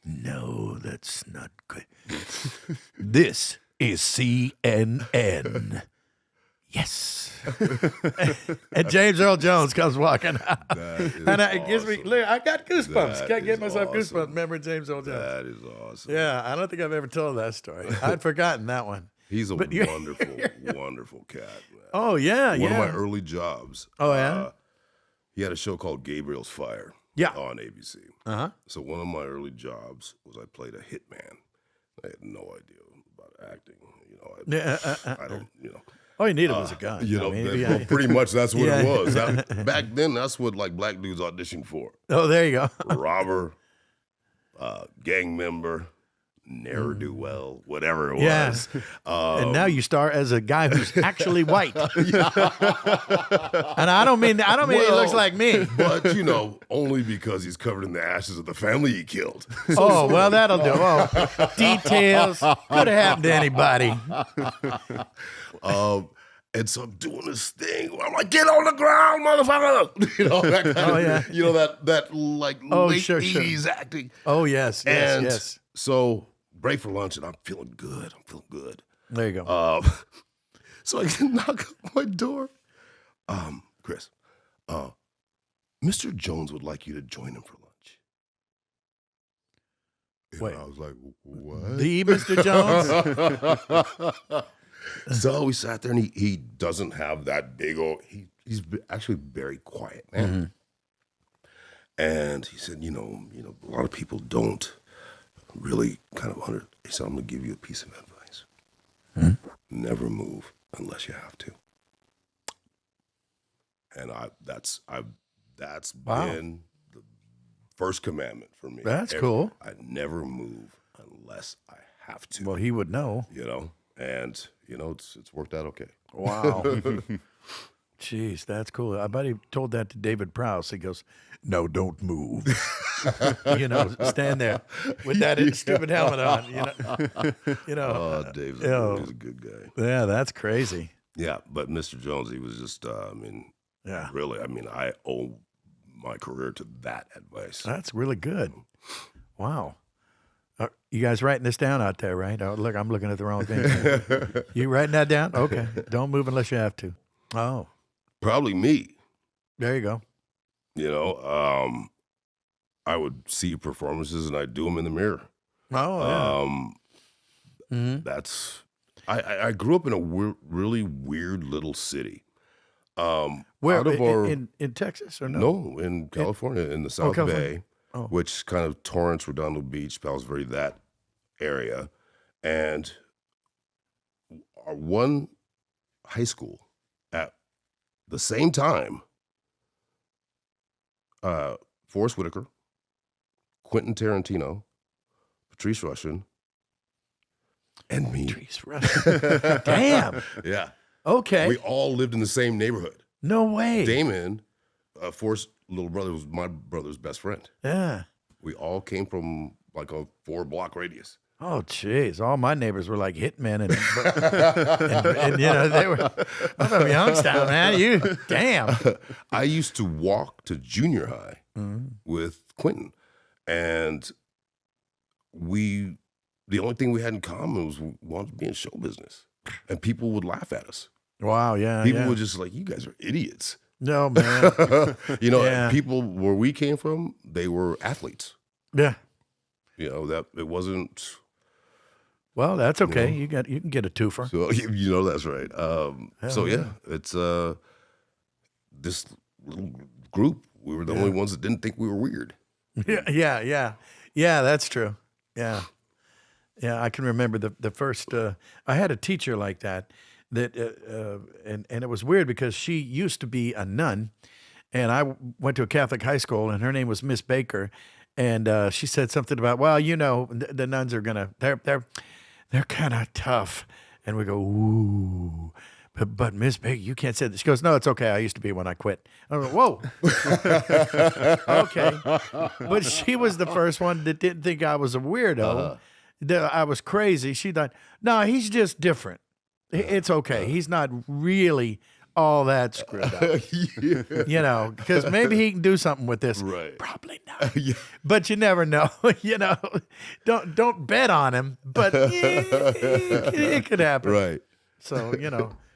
No, that's not good. This is CNN. Yes. And James Earl Jones comes walking out. And it gives me, look, I got goosebumps. Can't get myself goosebumps remembering James Earl Jones. That is awesome. Yeah, I don't think I've ever told that story. I'd forgotten that one. He's a wonderful, wonderful cat, man. Oh, yeah, One of my early jobs. Oh, yeah? He had a show called Gabriel's Fire on ABC. Uh-huh. So one of my early jobs was I played a hitman. I had no idea about acting. I don't, All you needed was a gun. Well, pretty much that's what it was. Back then, that's what black dudes auditioned for. Oh, there you go. Robber, gang member, ne'er-do-well, whatever it Yeah. was. And now you star as a guy who's actually white. And I don't mean he looks like me. But, only because he's covered in the ashes of the family he killed. Oh, well, that'll do. Oh, details. Could have happened to anybody. And so I'm doing this thing where I'm like, get on the ground, motherfucker. That kind of, that late 80s acting. Oh, yes. And so break for lunch, and I'm feeling good. There you go. So I can knock on my door. Chris, Mr. Jones would like you to join him for lunch. And Wait. I was like, what? The Mr. Jones? So we sat there, and he doesn't have that big old. He's actually very quiet, man. Mm-hmm. And he said, you know, a lot of people don't really kind of He said, I'm going to give you a piece of advice. Never move unless you have to. And that's Wow. been the first commandment for me. That's cool. I never move unless I have to. Well, he would know. And it's worked out okay. Wow. Jeez, that's cool. I bet he told that to David Prowse. He goes, "No, don't move." Stand there with that stupid helmet on. Oh, Dave's he's a good guy. Yeah, that's crazy. Yeah, but Mr. Jones, he was just, Yeah, really, I owe my career to that advice. that's really good. Wow. You guys writing this down out there, right? Oh, look, I'm looking at the wrong thing. You writing that down? Okay. Don't move unless you have to. Oh, Probably me. there you go. I would see performances and I'd do them in the mirror. Oh, yeah. That's I grew up in a really weird little city. Where out of our in Texas or no? no in California in the South California. Bay, Oh. which kind of Torrance, Redondo Beach, Palos Verdes, that area, and our one high school at the same time. Forrest Whitaker, Quentin Tarantino, Patrice Rushen, and me. Patrice Rushen. Damn. Yeah. Okay. We all lived in the same neighborhood. No way. Damon, Forrest's little brother, was my brother's best friend. Yeah. We all came from like a 4-block radius. Oh, jeez. All my neighbors were like hitmen, and they were. I'm from Youngstown, man. Damn. I used to walk to junior high with Quentin, and the only thing we had in common was we wanted to be in show business, and people would laugh at us. Wow. Yeah. People were just like, "You guys are idiots." No, man. Yeah. People where we came from, they were athletes. Yeah. That it wasn't. Well, that's okay. You can get a twofer. So that's right. It's this little group. We were the only ones that didn't think we were weird. Yeah. That's true. Yeah. I can remember the first. I had a teacher like that, and it was weird because she used to be a nun, and I went to a Catholic high school, and her name was Miss Baker, and she said something about, well, the nuns are they're kind of tough, and we go, ooh. But Miss Baker, you can't say that. She goes, no, it's okay. I used to be when I quit. I go, whoa. Okay. But she was the first one that didn't think I was a weirdo. That I was crazy. She thought, no, he's just different. It's okay. He's not really all that screwed up. Because maybe he can do something with this. Right. Probably not. But you never know. Don't bet on him. But it could happen. Right. So,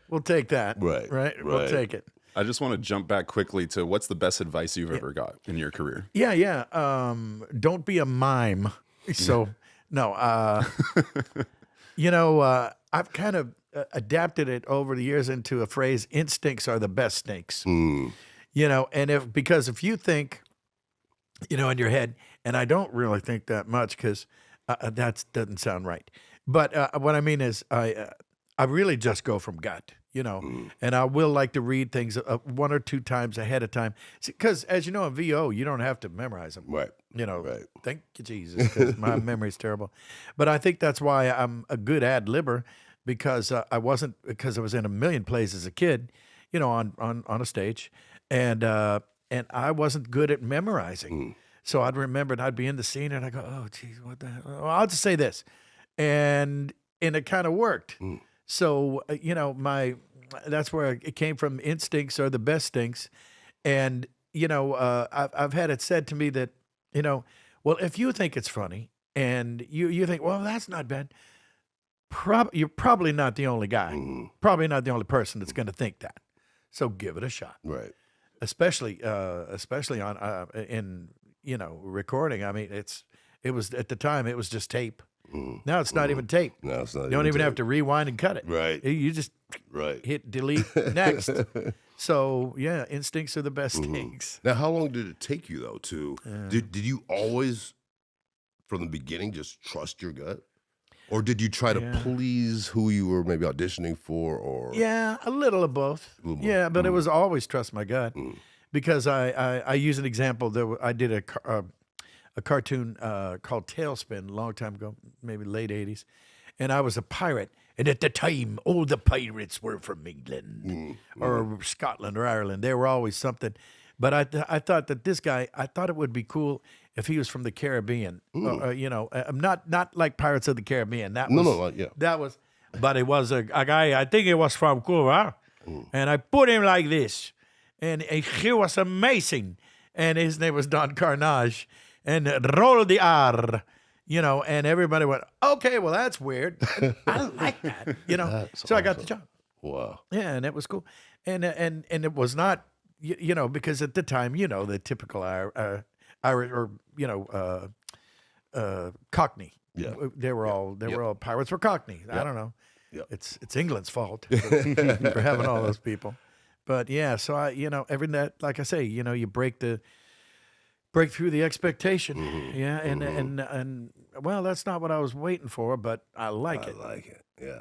we'll take that. Right. We'll take it. I just want to jump back quickly to what's the best advice you've ever got in your career? Yeah. Don't be a mime. So, no. I've kind of adapted it over the years into a phrase: instincts are the best snakes. And because if you think, in your head, and I don't really think that much because that doesn't sound right. But what I mean is, I really just go from gut, and I will like to read things 1 or 2 times ahead of time. Because as you know, in VO, you don't have to memorize them. Right. Right. Thank you, Jesus, because my memory's terrible. But I think that's why I'm a good ad-libber, because I was in a million plays as a kid, on a stage, and I wasn't good at memorizing. So I'd remember, and I'd be in the scene, and I go, oh, geez, what the hell? Well, I'll just say this, and it kind of worked. So that's where it came from. Instincts are the best stinks, and I've had it said to me that well, if you think it's funny And you think, well, that's not bad. You're probably not the only guy. Mm-hmm. Probably not the only person that's going to think that. So give it a shot. Right. Especially on in recording. I mean, it was at the time it was just tape. Now it's not even tape. No, it's not. You don't even have to rewind and cut it. Right. You just Right. hit delete next. So yeah, instincts are the best things. Now, how long did it take you though to? Did you always, from the beginning, just trust your gut, or did you try to please who you were maybe auditioning for, or? Yeah, a little of both. Yeah, but it was always trust my gut because I use an example. I did a cartoon called Tailspin a long time ago, maybe late 80s. And I was a pirate. And at the time, all the pirates were from England or Scotland or Ireland. They were always something. But I thought that this guy, I thought it would be cool if he was from the Caribbean. Not like Pirates of the Caribbean. That was, that was, but it was a guy, I think he was from Cuba. And I put him like this. And he was amazing. And his name was Don Carnage. And roll the R, and everybody went, okay, well, that's weird. I like that, That's so I got the job. Wow. Yeah, and it was cool. And it was not, because at the time, the typical Irish or, Cockney. Yeah. They were all pirates were Cockney. I don't know. Yep. It's England's fault for having all those people. But yeah, so I, every night, like I say, you break through the expectation. Yeah, and well, that's not what I was waiting for, but I like it. I like it. Yeah.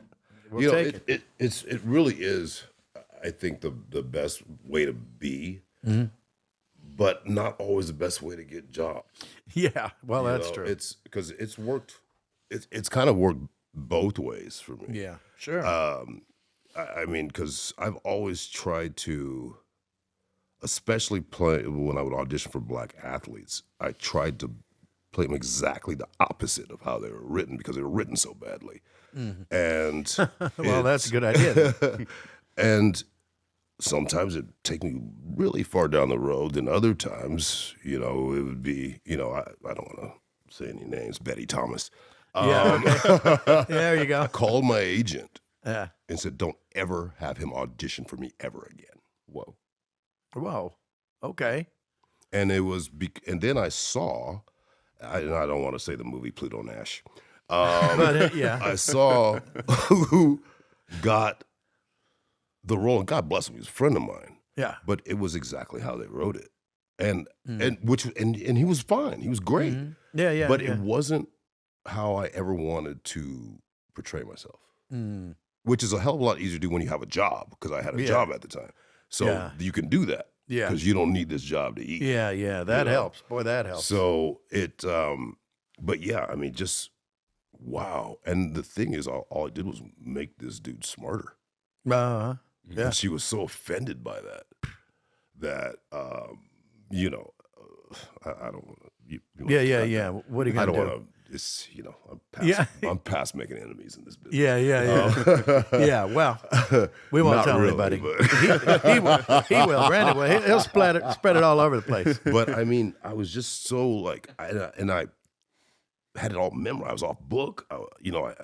We'll take it. It really is, I think, the best way to be, but not always the best way to get jobs. Yeah, well, that's true. It's because it's worked. It's kind of worked both ways for me. Yeah, sure. I mean, because I've always tried to, especially when I would audition for black athletes, I tried to play them exactly the opposite of how they were written because they were written so badly. And well, that's a good idea. And sometimes it'd take me really far down the road. Then other times, it would be, I don't want to say any names, Betty Thomas. Yeah, okay. There you go. I called my agent Yeah. and said, don't ever have him audition for me ever again. Whoa. Whoa. Okay. And it was, and then I saw, and I don't want to say the movie Pluto Nash. But yeah. I saw who got the role, and God bless him, he was a friend of mine. Yeah. But it was exactly how they wrote it, and he was fine, he was great. Yeah, yeah. But yeah. it wasn't how I ever wanted to portray myself, which is a hell of a lot easier to do when you have a job, because I had a job at the time, so you can do that. Yeah. Because you don't need this job to eat. Yeah, yeah. That helps. Boy, that helps. So it, but yeah, I mean, just wow. And the thing is, all I did was make this dude smarter. Yeah. And she was so offended by that, I don't want to. Yeah. What are you I going to don't do? want to. It's I'm past making enemies in this business. Yeah. Yeah, well, we won't Not tell really, anybody. but- He will. Randy will. He'll spread it all over the place. But I mean, I was just so like, and I had it all memorized off book.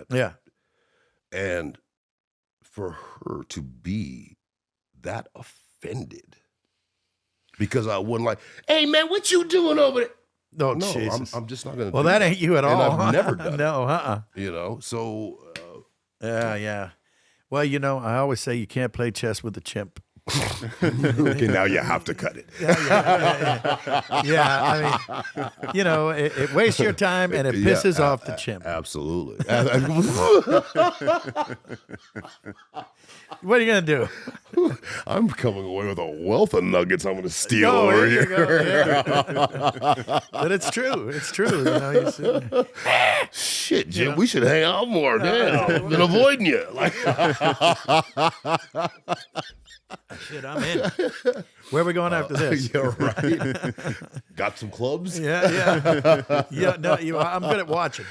Yeah. And for her to be that offended because I wasn't like, hey man, what you doing over there? Oh, No, Jesus. I'm just not going to. Well, that ain't you at all. And I've never done No, it. So Yeah. Well, I always say you can't play chess with a chimp. okay, now you have to cut it. Yeah, I mean, it wastes your time and it pisses off the chimp. Absolutely. What are you going to do? I'm coming away with a wealth of nuggets I'm going to steal Oh, over here you here. go, But it's true. It's true. You sit there. Shit, Jim, we should hang out more. Damn, I've been avoiding you. Like, Shit, I'm in. Where are we going after this? You're right. Got some clubs? Yeah. No, I'm good at watching.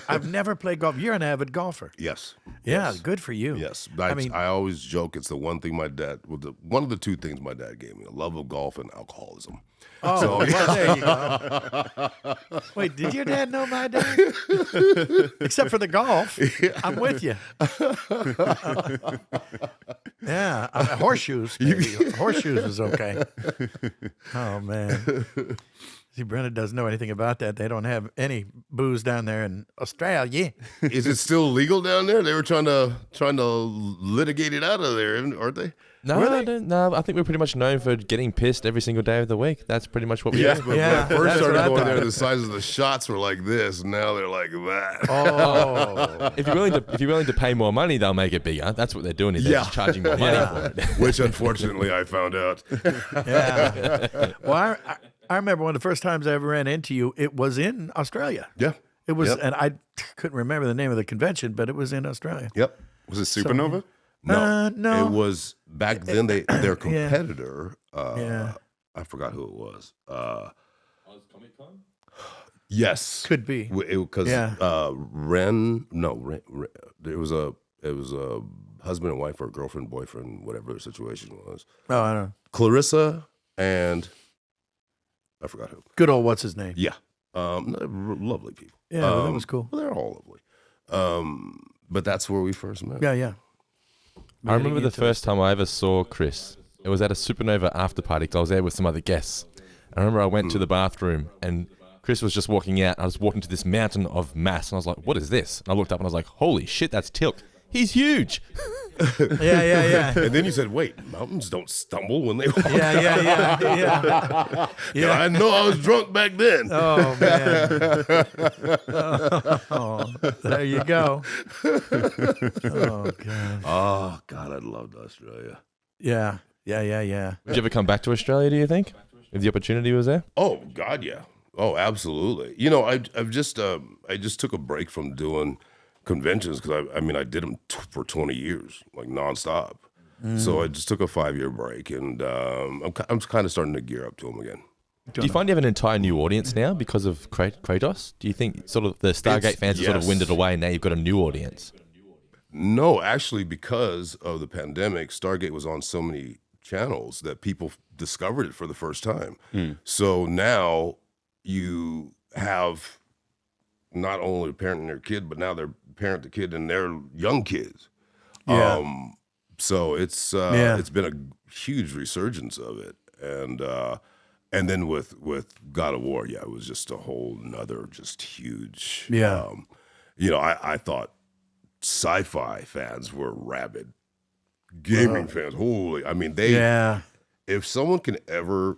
I've never played golf. You're an avid golfer. Yes. Yeah, Yes. good for you. Yes, I mean, I always joke it's the one thing my dad, one of the two things my dad gave me: a love of golf and alcoholism. oh, well, there you go. Wait, did your dad know my dad? Except for the golf. I'm with you. Yeah, horseshoes. Maybe. Horseshoes is okay. Oh, man. See, Brenda doesn't know anything about that. They don't have any booze down there in Australia. Is it still legal down there? They were trying to litigate it out of there, aren't they? No, no, I think we're pretty much known for getting pissed every single day of the week. That's pretty much what we Yes, do. but Yeah, when I first that's started what I going there, thought. the size of the shots were like this. Now they're like that. Oh, If you're willing to pay more money, they'll make it bigger. That's what they're doing. Is they're just charging more money for it. Which unfortunately I found out. yeah. Well, I remember one of the first times I ever ran into you, it was in Australia. Yeah. It was, Yep. and I couldn't remember the name of the convention, but it was in Australia. Yep. Was it Supernova? No. No. It was back then their competitor, Yeah. I forgot who it was. Yes. Could be. Because Yeah. Ren, it was a husband and wife or girlfriend, boyfriend, whatever the situation was. Oh, I don't know. Clarissa and I forgot who. Good old what's his name? Yeah. Lovely people. Yeah, well, that was cool. Well, they're all lovely. But that's where we first met. Yeah, yeah. I remember the first time I ever saw Chris. It was at a Supernova after party 'cause I was there with some other guests. I remember I went to the bathroom and Chris was just walking out. I was walking to this mountain of mass and I was like, what is this? And I looked up and I was like, holy shit, that's Teal'c. He's huge. Yeah. And then you said, wait, mountains don't stumble when they walk. Yeah. Yeah, I know I was drunk back then. Oh, man. Oh, there you go. Oh, God. Oh, God, I loved Australia. Yeah. Would you ever come back to Australia, do you think? If the opportunity was there? Oh, God, yeah. Oh, absolutely. You know, I just took a break from doing conventions because I did them for 20 years, like nonstop. So I just took a 5-year break, and I'm kind of starting to gear up to them again. Do you find you have an entire new audience now because of Kratos? Do you think sort of the Stargate fans are sort of yes. winded away and now you've got a new audience? No, actually, because of the pandemic, Stargate was on so many channels that people discovered it for the first time. So now you have not only parenting their kid, but now they're parent the kid and their young kids. Yeah. So it's been a huge resurgence of it, and then with God of War, it was just a whole nother just huge. Yeah. I thought sci-fi fans were rabid. Gaming fans, holy! I mean, if someone can ever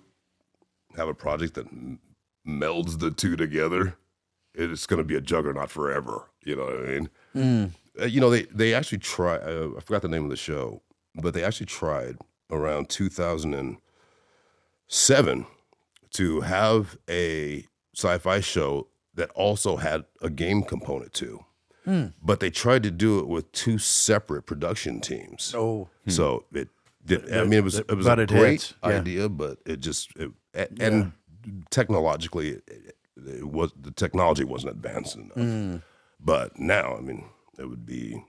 have a project that melds the two together, it's going to be a juggernaut forever. You know what I mean? They actually try. I forgot the name of the show, but they actually tried around 2007 to have a sci-fi show that also had a game component too. But they tried to do it with 2 separate production teams. Oh. So it did. I mean, it was a butted great heads. Yeah. idea, but and technologically, the technology wasn't advanced enough. But now, I mean, it would be.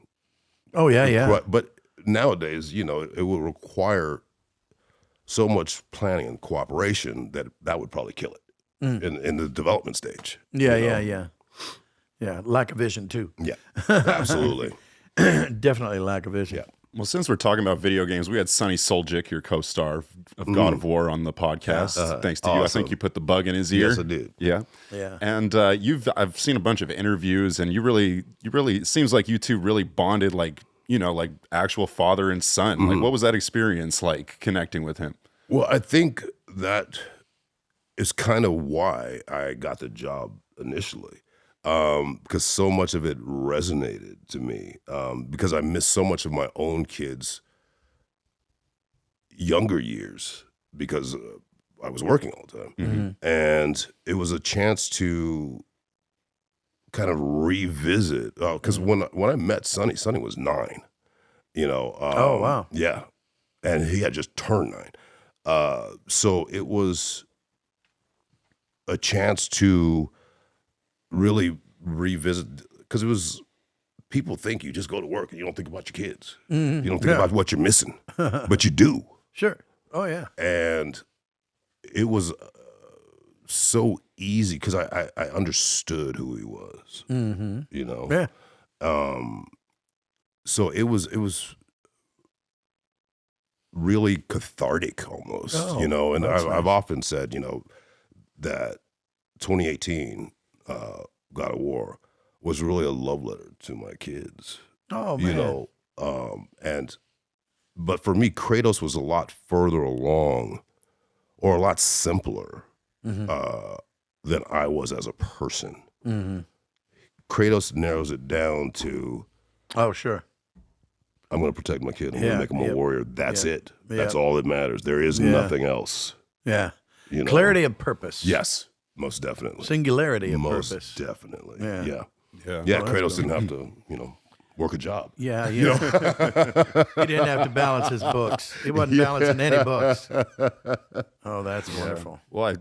Oh, yeah. But nowadays, it will require so much planning and cooperation that would probably kill it in the development stage. Yeah. Yeah, lack of vision, too. Yeah, absolutely. Definitely lack of vision. Yeah. Well, since we're talking about video games, we had Sonny Soljic, your co-star of God of War, on the podcast. Thanks to you. I awesome. think you put the bug in his ear. Yes, I did. Yeah. And I've seen a bunch of interviews, and you really it seems like you two really bonded, like actual father and son. Like, what was that experience like connecting with him? Well, I think that is kind of why I got the job initially. Because so much of it resonated to me, because I missed so much of my own kids' younger years because I was working all the time. And it was a chance to kind of revisit, because when I met Sonny was 9, Oh, wow. Yeah, and he had just turned 9. So it was a chance to really revisit, because people think you just go to work and you don't think about your kids. You don't think about what you're missing, but you do. Sure. Oh, yeah. And it was so easy because I understood who he was, you know? Yeah. So it was really cathartic almost, you know? And I've often said, you know, that 2018 God of War was really a love letter to my kids. Oh, man. You know, but for me, Kratos was a lot further along or a lot simpler than I was as a person. Kratos narrows it down to, oh, sure. I'm going to protect my kid. I'm going to make him a warrior. That's it. That's Yep. all that matters. There is nothing else. Yeah. You know? Clarity of purpose. Yes, most definitely. Singularity of Most purpose. definitely. Yeah. Yeah. Yeah. Kratos didn't have to, you know, work a job. Yeah, you know. He didn't have to balance his books. He wasn't balancing any books. Oh, that's wonderful. Well,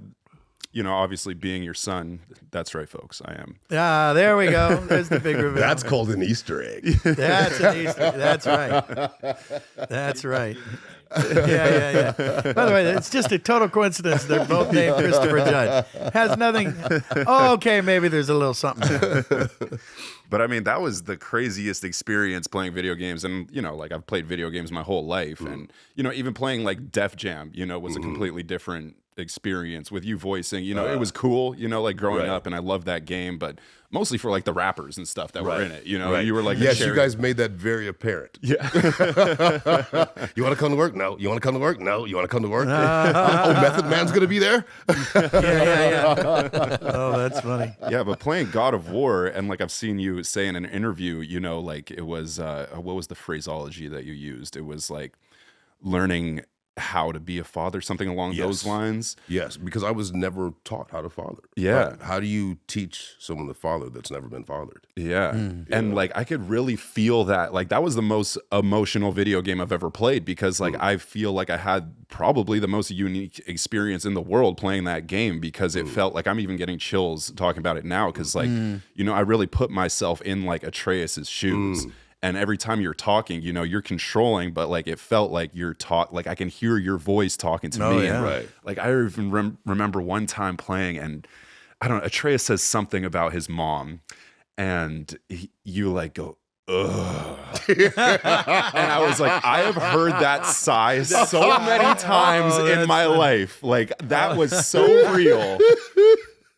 obviously being your son, that's right, folks. I am. Ah, there we go. There's the big reveal. That's called an Easter egg. That's an Easter. That's right. That's right. Yeah. By the way, it's just a total coincidence they're both named Christopher Judge. Has nothing. Oh, okay, maybe there's a little something there. But I mean, that was the craziest experience playing video games. And, you know, like I've played video games my whole life. And, you know, even playing like Def Jam, you know, was a completely different experience with you voicing. You know, it was cool, you know, like growing up. And I loved that game. But mostly for like the rappers and stuff that were in it. You know, you were like, yes, you guys made that very apparent. Yeah. You want to come to work? No. You want to come to work? No. You want to come to work? Oh, Method Man's going to be there? Yeah. Oh, that's funny. Yeah, but playing God of War, and like I've seen you say in an interview, you know, like it was, what was the phraseology that you used? It was like learning how to be a father, something along those lines. Yes, because I was never taught how to father. Yeah. Like, how do you teach someone to father that's never been fathered? Yeah. And like I could really feel that. Like that was the most emotional video game I've ever played because like I feel like I had probably the most unique experience in the world playing that game because it felt like I'm even getting chills talking about it now because like, you know, I really put myself in like Atreus's shoes. And every time you're talking, you know, you're controlling, but like it felt like you're like I can hear your voice talking to me. Yeah. And like I even remember one time playing, and I don't know, Atreus says something about his mom, and you like go, ugh. And I was like, I have heard that sigh so many times in my life. Like that was so real.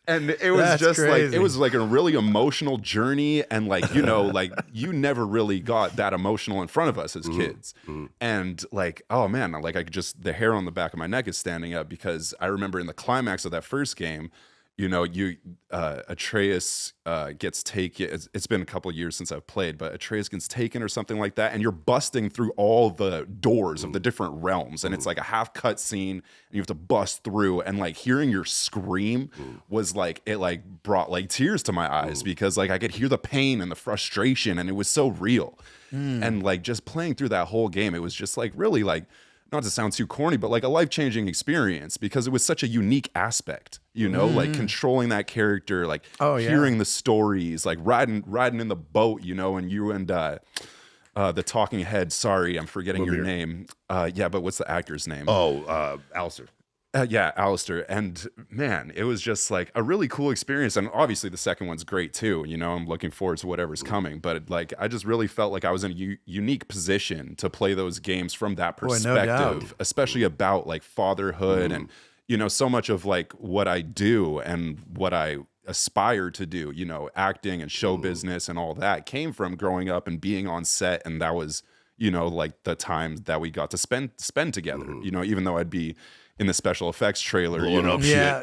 And it was That's just crazy. like, it was like a really emotional journey. And like, you know, like you never really got that emotional in front of us as kids. And like, oh man, like I could just, the hair on the back of my neck is standing up because I remember in the climax of that first game, you know, Atreus gets taken. It's been a couple of years since I've played, but Atreus gets taken or something like that, and you're busting through all the doors of the different realms, and it's like a half cut scene, and you have to bust through, and like hearing your scream was like it like brought like tears to my eyes because like I could hear the pain and the frustration, and it was so real, and like just playing through that whole game, it was just like really like. Not to sound too corny, but like a life-changing experience because it was such a unique aspect, you know, like controlling that character, like hearing the stories, like riding in the boat, you know, and you and the talking head, sorry, I'm forgetting your name. Yeah, but what's the actor's name? Oh, Alistair. Yeah, Alistair. And man, it was just like a really cool experience. And obviously the second one's great too. You know, I'm looking forward to whatever's coming. But like, I just really felt like I was in a unique position to play those games from that perspective, doubt. especially about like fatherhood and, you know, so much of like what I do and what I aspire to do, you know, acting and show business and all that came from growing up and being on set. And that was, you know, like the time that we got to spend together, you know, even though I'd be in the special effects trailer, you know, Yeah.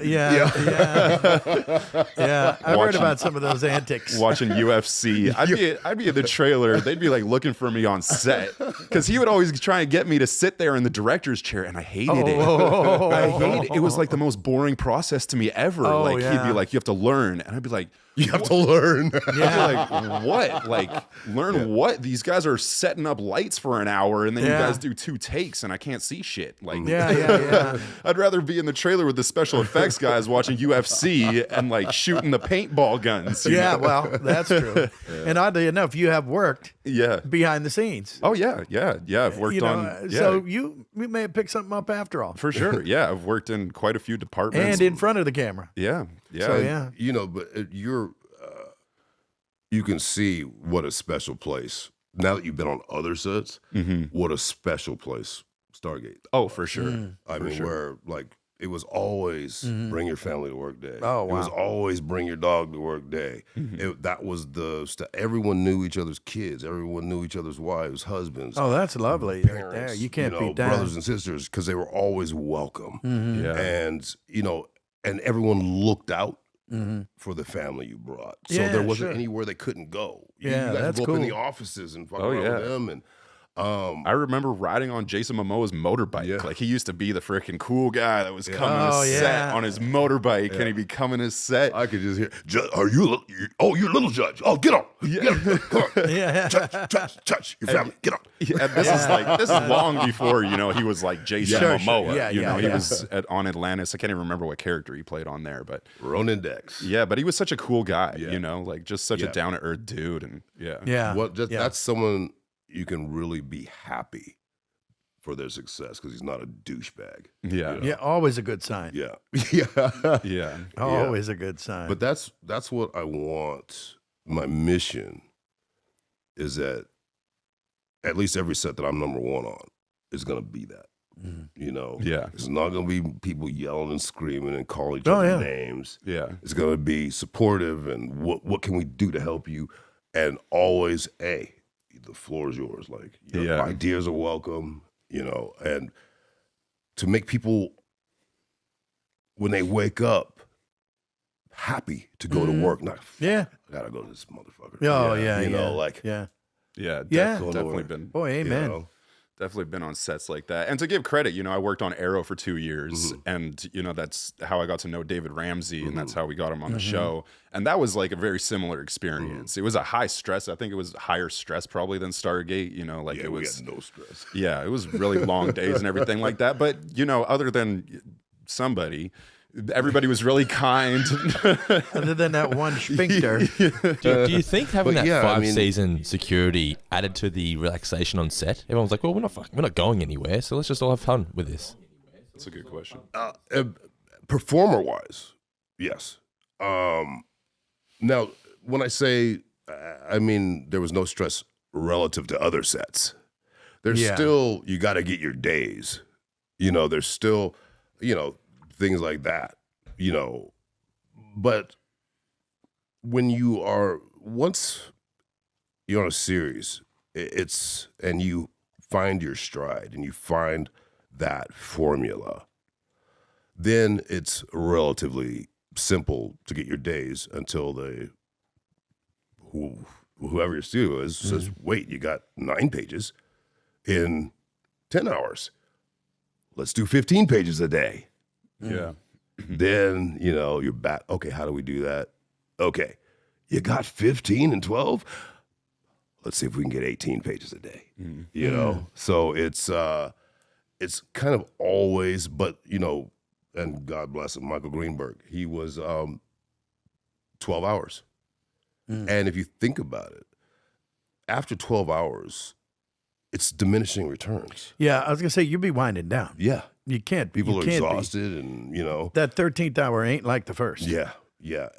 I've heard about some of those antics. watching UFC. I'd be in the trailer. They'd be like looking for me on set because he would always try and get me to sit there in the director's chair, and I hated it. I hated it. It was like the most boring process to me ever. He'd be like, "You have to learn," and I'd be like, You have to learn. Yeah. Like, what? Like, learn what? These guys are setting up lights for an hour, and then you guys do 2 takes, and I can't see shit. Like, I'd rather be in the trailer with the special effects guys watching UFC and like shooting the paintball guns. you know? Well, that's true. And oddly enough, you have worked behind the scenes. Oh, yeah. I've worked on. Yeah. So you may have picked something up after all. For sure. Yeah. I've worked in quite a few departments. And in front of the camera. Yeah. So, You know, but you can see what a special place, now that you've been on other sets, what a special place Stargate. Oh, for sure. I mean, where like it was always bring your family to work day. Oh, wow. It was always bring your dog to work day. That was everyone knew each other's kids. Everyone knew each other's wives, husbands. Oh, that's lovely. Parents, right there. You can't beat that. Brothers and sisters, because they were always welcome. Yeah. And, and everyone looked out for the family you brought. So there wasn't anywhere they couldn't go. You guys that's go up in the cool. offices and fuck around with them. And I remember riding on Jason Momoa's motorbike. Like, he used to be the freaking cool guy that was coming to set on his motorbike, and he'd be coming to set. I could just hear, you're little judge. Oh, get on. Get on. Come on. Touch your family. Get on. Yeah, this is long before, he was like Jason Momoa. He was on Atlantis. I can't even remember what character he played on there, but Ronan Dex. Yeah, but he was such a cool guy, like just such a down-to-earth dude. And that's someone you can really be happy for their success, because he's not a douchebag. Yeah, always a good sign. Yeah. Always a good sign. But that's what I want. My mission is that at least every set that I'm number 1 on is going to be that. It's not going to be people yelling and screaming and calling each other names. It's going to be supportive and what can we do to help you, and always the floor is yours. Like, your ideas are welcome, and to make people, when they wake up, happy to go to work. Not, I gotta go to this motherfucker. Definitely been. Boy, amen. Definitely been on sets like that. And to give credit, I worked on Arrow for 2 years, and that's how I got to know David Ramsey, and that's how we got him on the show. And that was like a very similar experience. It was a high stress. I think it was higher stress probably than Stargate. It was we had no stress. Yeah, it was really long days and everything like that. But other than somebody, everybody was really kind. Other than that one sphincter. Do you think having that 5-season security added to the relaxation on set? Everyone's like, well, we're not going anywhere, so let's just all have fun with this. That's a good question. Performer-wise, yes. Now, when I say, I mean, there was no stress relative to other sets. There's still, you got to get your days. There's still, things like that, but once you're on a series, and you find your stride and you find that formula, then it's relatively simple to get your days until whoever your studio is says, wait, you got 9 pages in 10 hours. Let's do 15 pages a day. Yeah. Then, you're back. Okay, how do we do that? Okay, you got 15 and 12? Let's see if we can get 18 pages a day. So it's kind of always, but, and God bless him, Michael Greenberg, he was 12 hours. And if you think about it, after 12 hours, it's diminishing returns. Yeah, I was going to say, you'd be winding down. Yeah. You can't. People are exhausted, and that 13th hour ain't like the first. Yeah,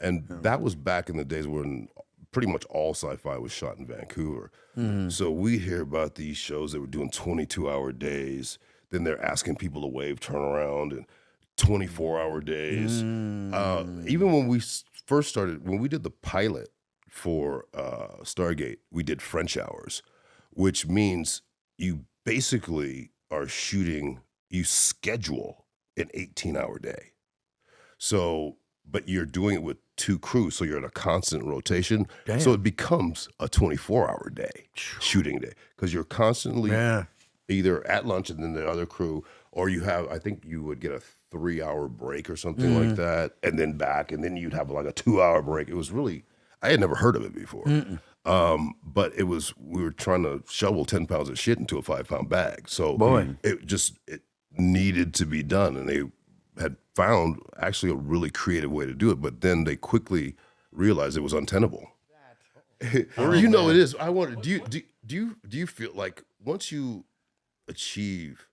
and that was back in the days when pretty much all sci-fi was shot in Vancouver. So we hear about these shows that were doing 22-hour days. Then they're asking people to wave turnaround and 24-hour days. Even when we first started, when we did the pilot for Stargate, we did French hours, which means you basically are shooting. You schedule an 18-hour day. So, but you're doing it with 2 crews, so you're in a constant rotation. Damn. So it becomes a 24-hour day, shooting day, because you're constantly either at lunch and then the other crew, or you have, I think you would get a 3-hour break or something like that, and then back, and then you'd have like a 2-hour break. It was really, I had never heard of it before. But it was, we were trying to shovel 10 pounds of shit into a 5-pound bag. So it needed to be done. And they had found actually a really creative way to do it, but then they quickly realized it was untenable. You know, it is. I wonder, do you feel like once you achieve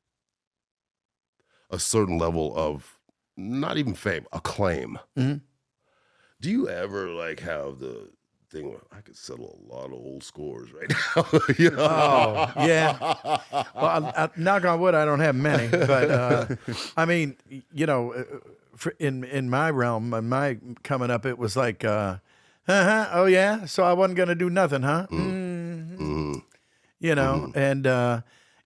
a certain level of not even fame, acclaim, do you ever like have the thing where I could settle a lot of old scores right now? You know? Oh, yeah. Well, I, knock on wood, I don't have many, but I mean, you know, in my realm, in my coming up, it was like, oh yeah, so I wasn't gonna do nothing, huh? You know, and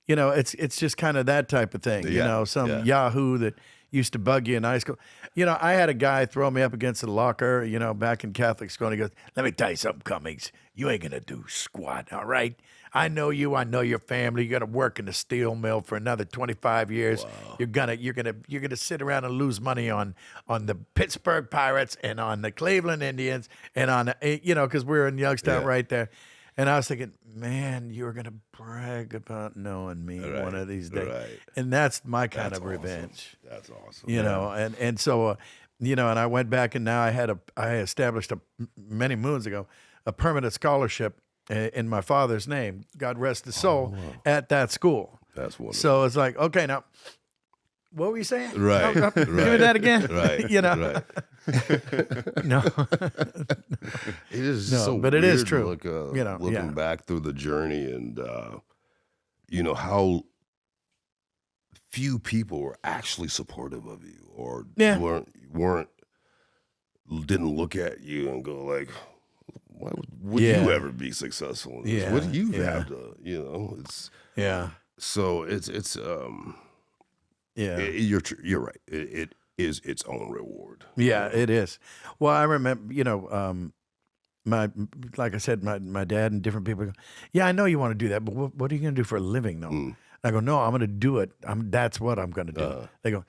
you know, it's just kind of that type of thing. You know, some Yahoo that used to bug you in high school. You know, I had a guy throw me up against the locker, you know, back in Catholic school, and he goes, "Let me tell you something, Cummings. You ain't gonna do squat, all right? I know you. I know your family. You're gonna work in the steel mill for another 25 years. Wow. You're gonna sit around and lose money on the Pittsburgh Pirates and on the Cleveland Indians and on the, you know, because we're in Youngstown right there." And I was thinking, man, you're gonna brag about knowing me one of these days, and that's my kind of revenge. That's awesome. You know, and so you know, and I went back, and now I established many moons ago a permanent scholarship in my father's name, God rest his soul, at that school. That's wonderful. So it's like, okay, now, what were you saying? Right. Give me that again. Right. You know. Right. No. It is No, but it is true. Look, you know, looking back through the journey, and you know how few people were actually supportive of you, or didn't look at you and go like, why would you ever be successful in this? What do you have to, you know? It's So it's you're right. It is its own reward. Yeah, it is. Well, I remember, you know, like I said, my dad and different people go, yeah, I know you want to do that, but what are you going to do for a living, though? I go, no, I'm going to do it. That's what I'm going to do. They go,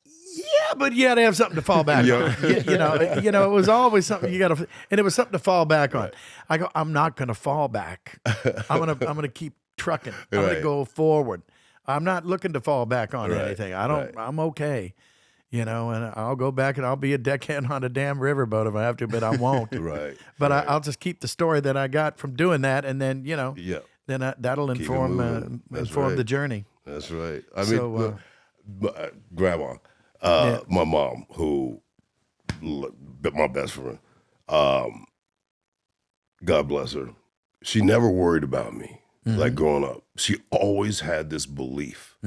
yeah, but you got to have something to fall back on. You know, it was always something you got to, and it was something to fall back on. I go, I'm not going to fall back. I'm gonna keep trucking. I'm going to go forward. I'm not looking to fall back on anything. I'm okay. You know, and I'll go back and I'll be a deckhand on a damn riverboat if I have to, but I won't. But I'll just keep the story that I got from doing that, and then, you know, then that'll inform the journey. That's right. I mean, Grandma, my mom, who, my best friend, God bless her, she never worried about me, like growing up. She always had this belief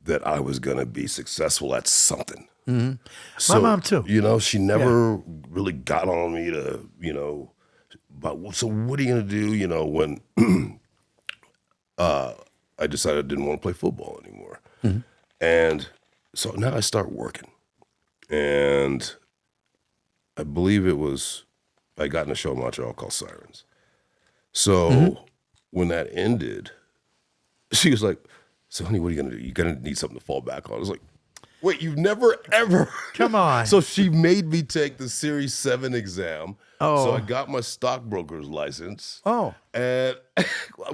that I was going to be successful at something. So, my mom too. You know, she never really got on me to, you know, about, so what are you going to do, you know, when I decided I didn't want to play football anymore. And so now I start working. And I believe I got in a show in Montreal called Sirens. So when that ended, she was like, so honey, what are you going to do? You're going to need something to fall back on. I was like, wait, you've never, ever. Come on. So she made me take the Series 7 exam. So I got my stockbroker's license. And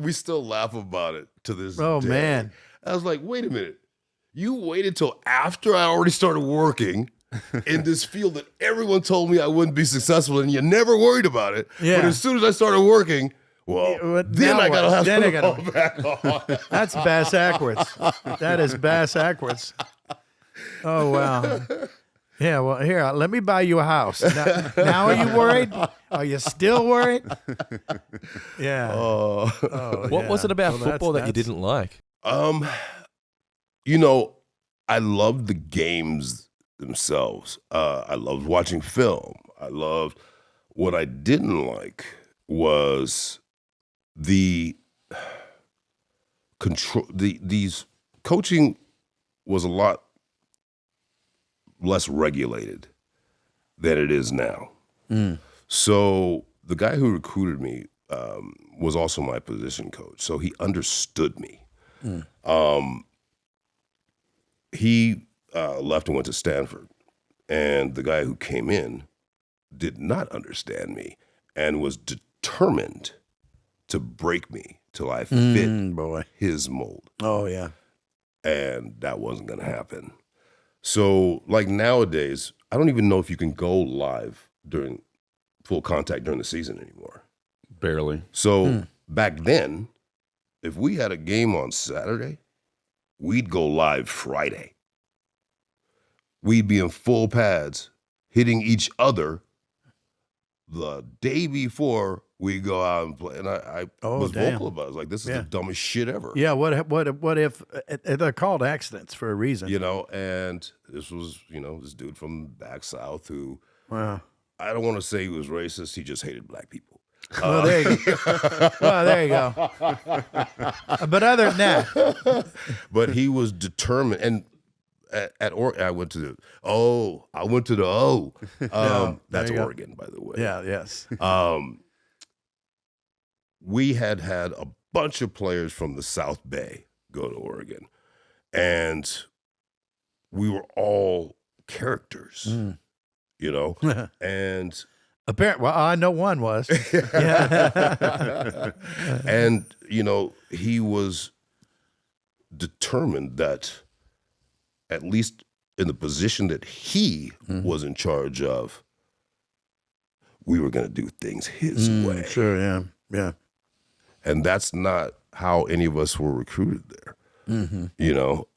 we still laugh about it to this day. Man. I was like, wait a minute. You waited till after I already started working in this field that everyone told me I wouldn't be successful, and you never worried about it. But as soon as I started working, then I got to have to fall back on. That's bass backwards. That is bass backwards. Oh, wow. Yeah, well, here, let me buy you a house. Now are you worried? Are you still worried? Yeah. What was it about football that you didn't like? You know, I loved the games themselves. I loved watching film. What I didn't like was the control. These coaching was a lot less regulated than it is now. So the guy who recruited me was also my position coach. So he understood me. He left and went to Stanford. And the guy who came in did not understand me and was determined to break me till I fit his mold. Oh, yeah. And that wasn't going to happen. So, like nowadays, I don't even know if you can go live during full contact during the season anymore. Barely. So back then, if we had a game on Saturday, we'd go live Friday. We'd be in full pads, hitting each other the day before we go out and play. And I was vocal about it. I was like, this is the dumbest shit ever. Yeah, what if they're called accidents for a reason? You know, and this was, this dude from back south who, wow. I don't want to say he was racist. He just hated black people. Well, there you go. Well, there you go. But other than that. But he was determined. And at Oregon, I went to the O. That's Oregon, by the way. Yeah, yes. We had a bunch of players from the South Bay go to Oregon. And we were all characters, and apparently, well, I know one was. And, he was determined that at least in the position that he was in charge of, we were going to do things his way. Sure, yeah. And that's not how any of us were recruited there.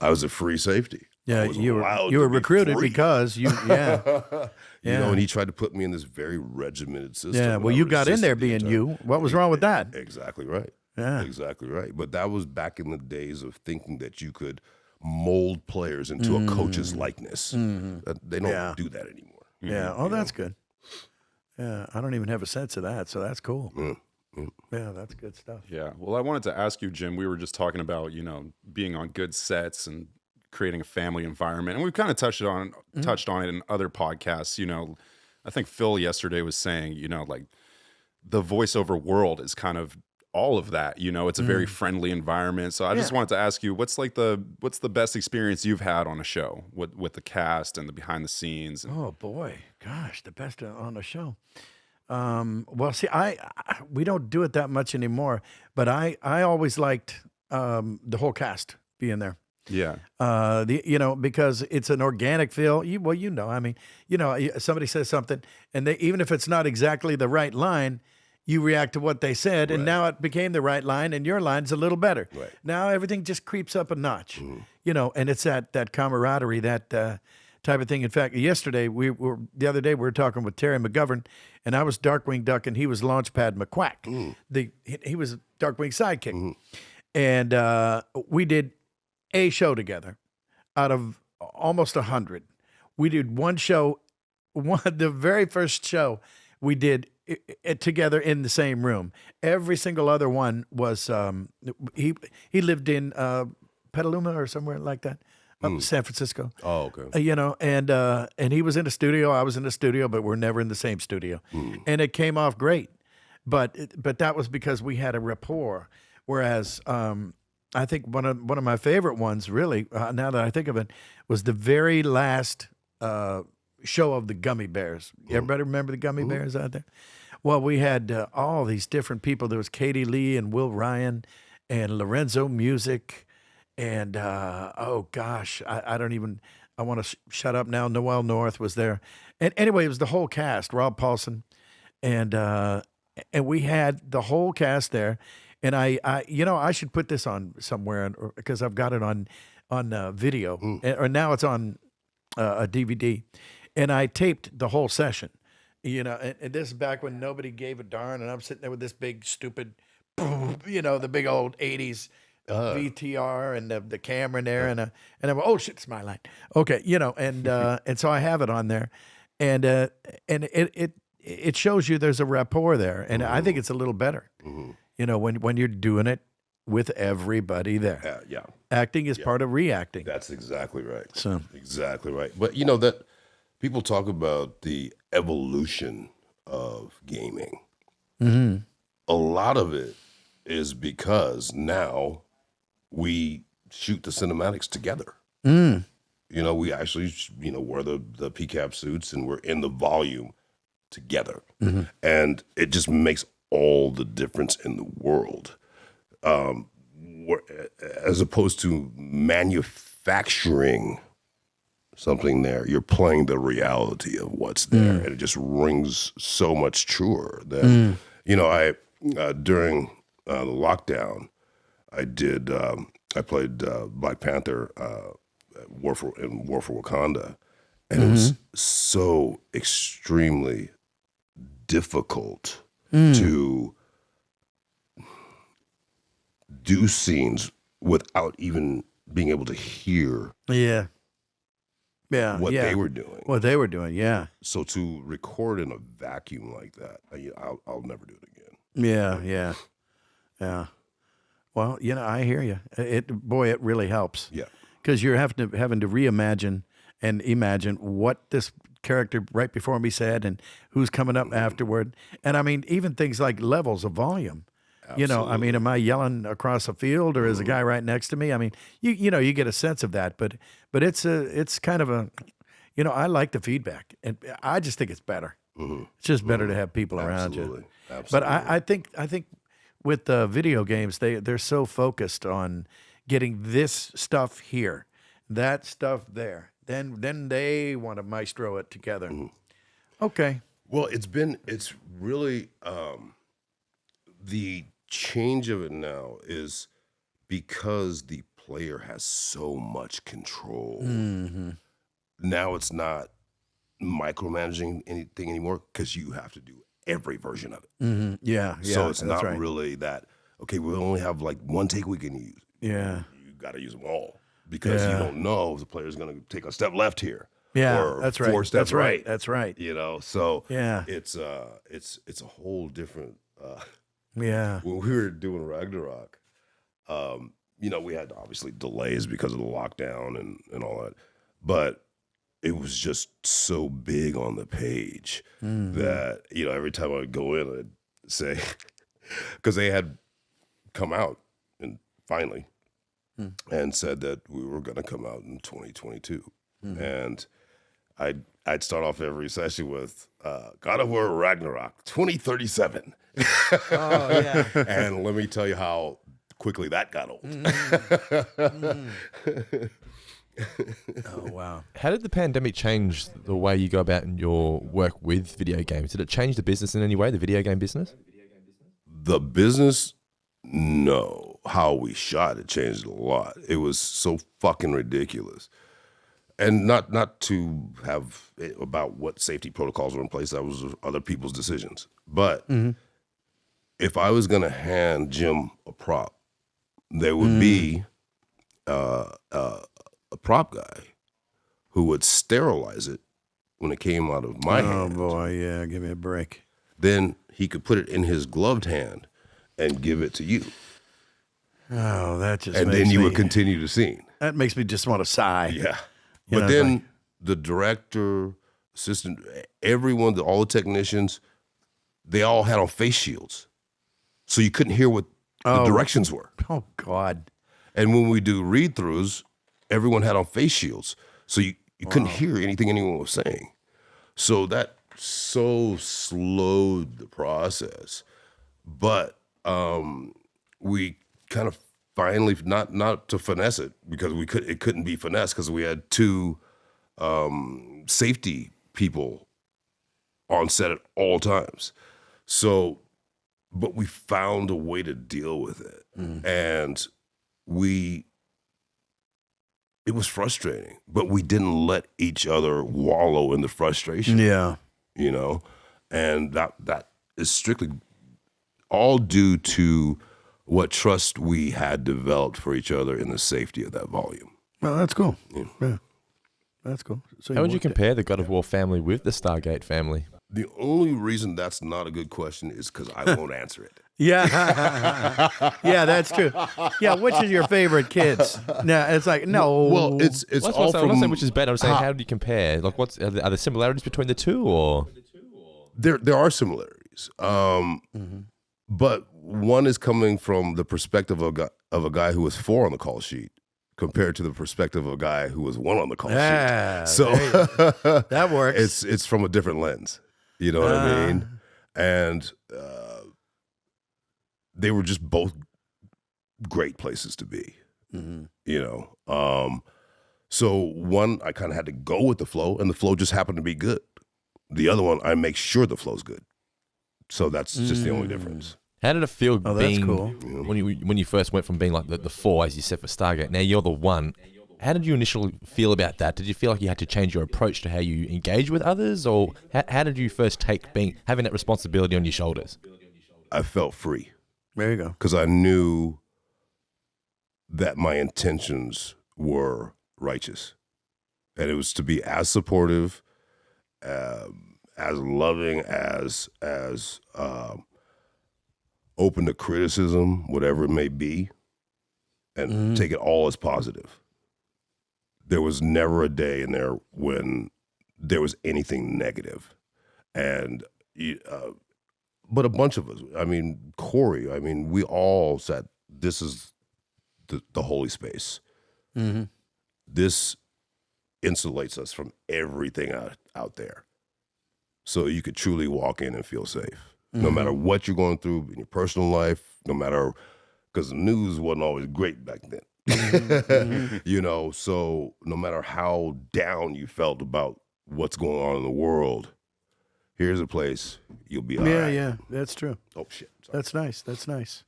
I was a free safety. Yeah, you were recruited because you, and he tried to put me in this very regimented system. Yeah, well, you got in there being you. What was wrong with that? Exactly right. Yeah. Exactly right. But that was back in the days of thinking that you could mold players into a coach's likeness. They don't do that anymore. Yeah. Oh, that's good. Yeah, I don't even have a sense of that, so that's cool. Yeah, that's good stuff. Yeah. Well, I wanted to ask you, Jim, we were just talking about, being on good sets and creating a family environment. And we've kind of touched on it in other podcasts. I think Phil yesterday was saying, like the voiceover world is kind of all of that. It's a very friendly environment. So I just wanted to ask you, what's the best experience you've had on a show with the cast and the behind the scenes? Oh boy, gosh, the best on a show. Well, see, we don't do it that much anymore, but I always liked the whole cast being there. Yeah. Because it's an organic feel. Somebody says something, and even if it's not exactly the right line, you react to what they said, and now it became the right line, and your line's a little better. Right. Now everything just creeps up a notch, and it's that camaraderie, that type of thing. In fact, the other day we were talking with Terry McGovern, and I was Darkwing Duck, and he was Launchpad McQuack. He was Darkwing sidekick, and we did a show together out of almost 100. We did one show, the very first show we did it together in the same room. Every single other one was he lived in Petaluma or somewhere like that, up in San Francisco. Oh, okay. And he was in a studio, I was in a studio, but we're never in the same studio. And it came off great. But that was because we had a rapport. Whereas I think one of my favorite ones, really, now that I think of it, was the very last show of the Gummy Bears. Everybody remember the Gummy Bears out there? Well, we had all these different people. There was Katie Lee and Will Ryan and Lorenzo Music and, oh gosh, I want to shut up now. Noel North was there. And anyway, it was the whole cast, Rob Paulson. And we had the whole cast there. And I should put this on somewhere because I've got it on video, or now it's on a DVD. And I taped the whole session, and this is back when nobody gave a darn, and I'm sitting there with this big stupid, the big old 80s VTR and the camera in there, and I'm oh shit, it's my line. Okay, and so I have it on there, and it shows you there's a rapport there, and I think it's a little better. When you're doing it with everybody there. Yeah. Acting is part of reacting. That's exactly right. So exactly right. But that people talk about the evolution of gaming. A lot of it is because now we shoot the cinematics together. You know, we actually, wear the PCAP suits and we're in the volume together. And it just makes all the difference in the world. As opposed to manufacturing something there, you're playing the reality of what's there. And it just rings so much truer than, I during the lockdown, I played Black Panther War for Wakanda, and it was so extremely difficult to do scenes without even being able to hear Yeah. what they were doing. What they were doing, yeah. So to record in a vacuum like that, I'll never do it again. Yeah. Well, I hear you. It really helps. Yeah. Because you're having to reimagine and imagine what this character right before me said and who's coming up afterward. And I mean, even things like levels of volume. Absolutely. I mean, am I yelling across a field or is a guy right next to me? I mean, you get a sense of that, but it's kind of a, I like the feedback, and I just think it's better. It's just better to have people around you. Absolutely. But I think with the video games, they're so focused on getting this stuff here, that stuff there. Then they want to maestro it together. Okay. Well, it's really the change of it now is because the player has so much control. Now it's not micromanaging anything anymore because you have to do every version of it. Yeah. So it's not right. really that, okay, we only have like one take we can use. Yeah. You got to use them all because you don't know if the player's going to take a step left here. Yeah, or that's right. 4 steps That's right. That's right. So Yeah. it's a whole different. Yeah. When we were doing Ragnarok, we had obviously delays because of the lockdown and all that, but it was just so big on the page that, every time I would go in, I'd say, because they had come out and finally and said that we were going to come out in 2022. And I'd start off every session with God of War Ragnarok 2037. Oh, yeah. And let me tell you how quickly that got old. Oh, wow. How did the pandemic change the way you go about in your work with video games? Did it change the business in any way, the video game business? The business, no. How we shot it changed a lot. It was so fucking ridiculous. And not to have it about what safety protocols were in place. That was other people's decisions. But if I was going to hand Jim a prop, there would be a prop guy who would sterilize it when it came out of my hand. Oh, boy, yeah, give me a break. Then he could put it in his gloved hand and give it to you. Oh, that just and makes then you me, would continue the scene. That makes me just want to sigh. Yeah. You But know, then like- the director, assistant, everyone, all the technicians, they all had on face shields. So you couldn't hear what the directions were. Oh, God. And when we do read-throughs, everyone had on face shields. So you couldn't hear anything anyone was saying. So that so slowed the process. But we kind of finally, not to finesse it, because it couldn't be finessed because we had 2 safety people on set at all times. So, but we found a way to deal with it. And it was frustrating, but we didn't let each other wallow in the frustration. Yeah. And that is strictly all due to what trust we had developed for each other in the safety of that volume. Well, that's cool. Yeah. That's cool. So How would you worked it. compare the God of War family with the Stargate family? The only reason that's not a good question is because I won't answer it. Yeah. Yeah, that's true. Yeah, which is your favorite kids? No, it's like, no. Well, it's Well, all I'm not saying from which is better. I'm saying how do you compare? Like, are there similarities between the two, or? there are similarities, but one is coming from the perspective of a guy who was 4 on the call sheet, compared to the perspective of a guy who was one on the call Yeah, sheet. So that works. It's from a different lens. You know what I mean? And they were just both great places to be. You know, so one I kind of had to go with the flow, and the flow just happened to be good. The other one, I make sure the flow's good. So that's just the only difference. How did it feel being that's cool. when you first went from being like the 4, as you said, for Stargate? Now you're the 1. How did you initially feel about that? Did you feel like you had to change your approach to how you engage with others, or how did you first take having that responsibility on your shoulders? I felt free. There you go. Because I knew that my intentions were righteous, and it was to be as supportive, as loving, as open to criticism, whatever it may be, and take it all as positive. There was never a day in there when there was anything negative. And, but a bunch of us, I mean, Corey, I mean, we all said, this is the holy space. This insulates us from everything out there. So you could truly walk in and feel safe. No matter what you're going through in your personal life, no matter, because the news wasn't always great back then. You know, so no matter how down you felt about what's going on in the world, here's a place you'll be all right. Yeah, that's true. Oh, shit. Sorry. That's nice. That's nice.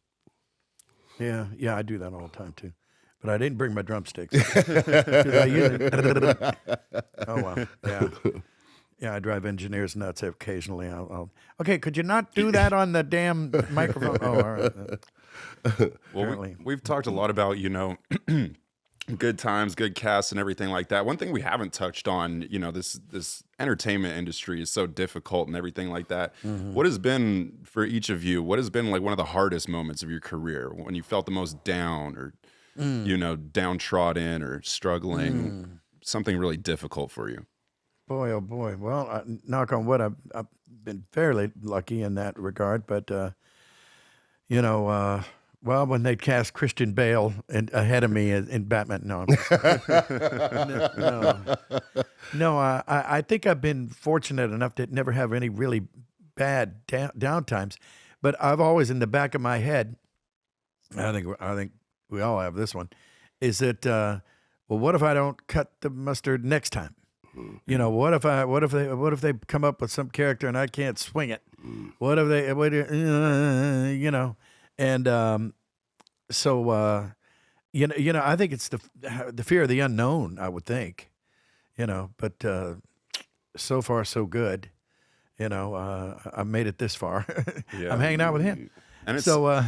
Yeah, I do that all the time too. But I didn't bring my drumsticks. 'Cause I usually, oh, wow. Yeah. Yeah, I drive engineers nuts occasionally. Okay, could you not do that on the damn microphone? Oh, all right. Well, we've talked a lot about, you know, good times, good casts, and everything like that. One thing we haven't touched on, you know, this entertainment industry is so difficult and everything like that. What has been, for each of you, what has been like one of the hardest moments of your career when you felt the most down or, you know, downtrodden or struggling, something really difficult for you? Boy, oh boy. Well, knock on wood, I've been fairly lucky in that regard. But, you know, well, when they cast Christian Bale ahead of me in Batman, no. No, I think I've been fortunate enough to never have any really bad down times. But I've always, in the back of my head, I think we all have this one, is that, well, what if I don't cut the mustard next time? You know, what if they come up with some character and I can't swing it? What if they, you know, and so you know, I think it's the fear of the unknown. I would think, you know, but so far so good. You know, I made it this far. I'm hanging out with him. And it's so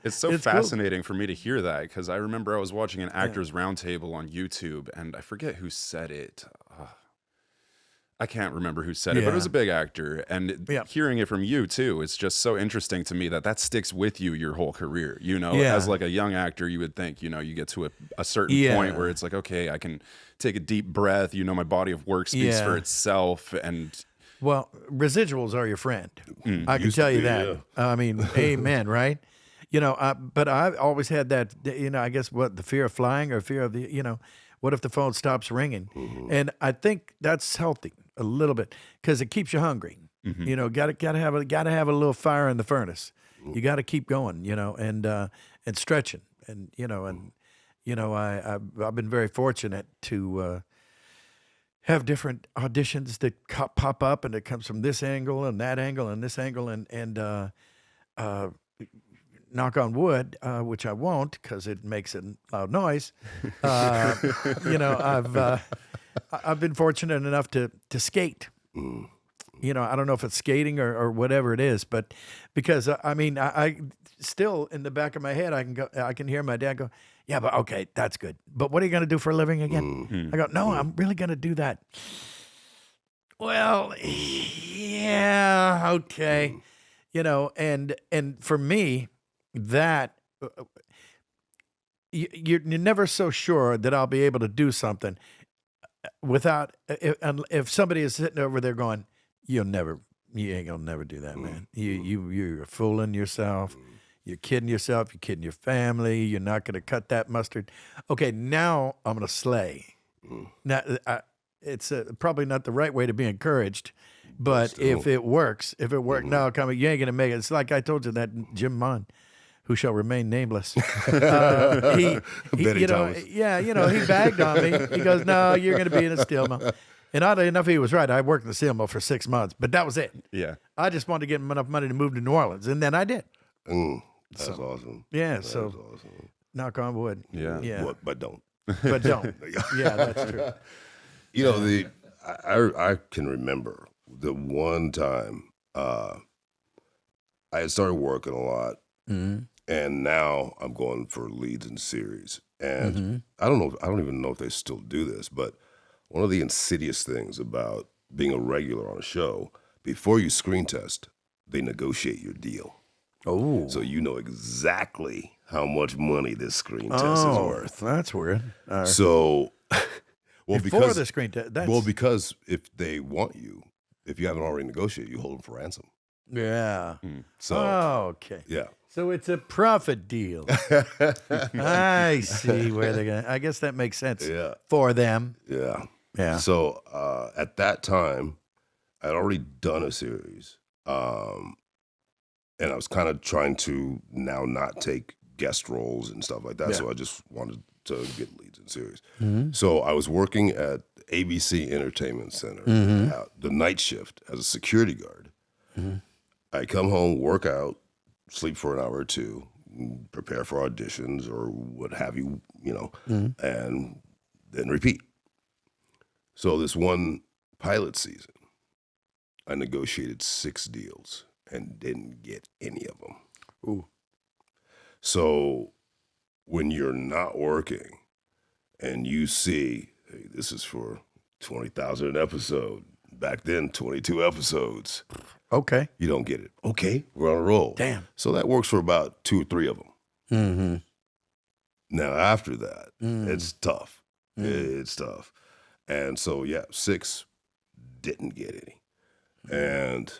it's so fascinating for me to hear that, because I remember I was watching an Actors Roundtable on YouTube, and I forget who said it. I can't remember who said it, but it was a big actor. And hearing it from you too, it's just so interesting to me that sticks with you your whole career. You know, as like a young actor, you would think, you know, you get to a certain point where it's like, okay, I can take a deep breath. You know, my body of work speaks for itself, and well, residuals are your friend. I can tell you that. I mean, amen, right? You know, but I've always had that, you know, I guess the fear of flying or fear of the, you know, what if the phone stops ringing? And I think that's healthy a little bit because it keeps you hungry. You know, gotta have a little fire in the furnace. You got to keep going, you know, and stretching, and you know, I've been very fortunate to have different auditions that pop up, and it comes from this angle and that angle and this angle, and knock on wood, which I won't because it makes a loud noise. You know, I've been fortunate enough to skate. You know, I don't know if it's skating or whatever it is, but because I mean, I still in the back of my head, I can hear my dad go, yeah, but okay, that's good. But what are you going to do for a living again? I go, no, I'm really going to do that. Well, yeah, okay. You know, and for me, that you're never so sure that I'll be able to do something without, if somebody is sitting over there going, you ain't gonna never do that, man. You're fooling yourself. You're kidding yourself. You're kidding your family. You're not going to cut that mustard. Okay, now I'm going to slay. Now, it's probably not the right way to be encouraged, but if it works, no, come, you ain't going to make it. It's like I told you that Jim Munn, who shall remain nameless. He bagged on me. He goes, no, you're going to be in a steel mill. And oddly enough, he was right. I worked in the steel mill for 6 months, but that was it. Yeah. I just wanted to get enough money to move to New Orleans, and then I did. That's awesome. Yeah, That's awesome. Knock on wood. Yeah. But don't. But don't. Yeah, that's true. You know, I can remember the one time I had started working a lot, and now I'm going for leads in series. And I don't even know if they still do this, but one of the insidious things about being a regular on a show, before you screen test, they negotiate your deal. Oh. So you know exactly how much money this screen test is worth. That's weird. So, Before the screen test. Because if they want you, if you haven't already negotiated, you hold them for ransom. Yeah. So, okay. yeah. So it's a profit deal. I see where they're going. I guess that makes sense for them. Yeah. Yeah. So at that time, I'd already done a series. And I was kind of trying to now not take guest roles and stuff like that. Yeah. So I just wanted to get leads in series. So I was working at ABC Entertainment Center, the night shift as a security guard. I come home, work out, sleep for an hour or two, prepare for auditions or what have you, and then repeat. So this one pilot season, I negotiated 6 deals and didn't get any of them. Ooh. So when you're not working and you see, hey, this is for $20,000 an episode, back then 22 episodes. Okay. You don't get it. Okay, we're on a roll. Damn. So that works for about 2 or 3 of them. Now after that, it's tough. It's tough. And so, 6 didn't get any. And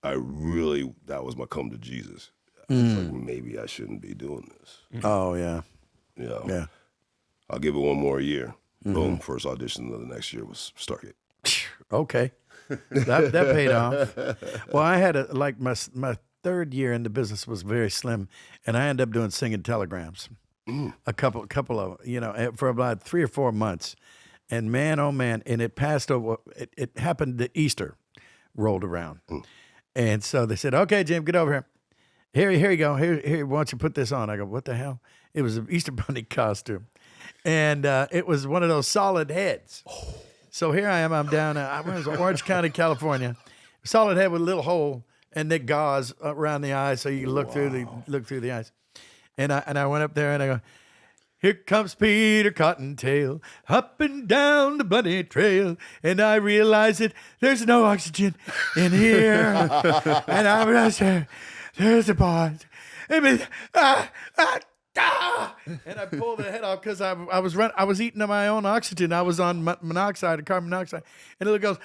that was my come to Jesus. I was like, maybe I shouldn't be doing this. Oh, yeah. Yeah. I'll give it one more year. Boom, first audition of the next year was Stargate. Okay. That paid off. Well, I had my 3rd year in the business was very slim, and I ended up doing singing telegrams. A couple of, for about 3 or 4 months. And man, oh man, and it passed over. It happened that Easter rolled around. And so they said, okay, Jim, get over here. Here you go. Here, why don't you put this on? I go, what the hell? It was an Easter Bunny costume. And it was one of those solid heads. So here I am. I'm down I was in Orange County, California. Solid head with a little hole and the gauze around the eyes so you can look through the eyes. And I went up there and I go, here comes Peter Cottontail up and down the bunny trail. And I realized that there's no oxygen in here. And I was there's a pause. And I pulled the head off because I was eating my own oxygen. I was on carbon monoxide. And it goes,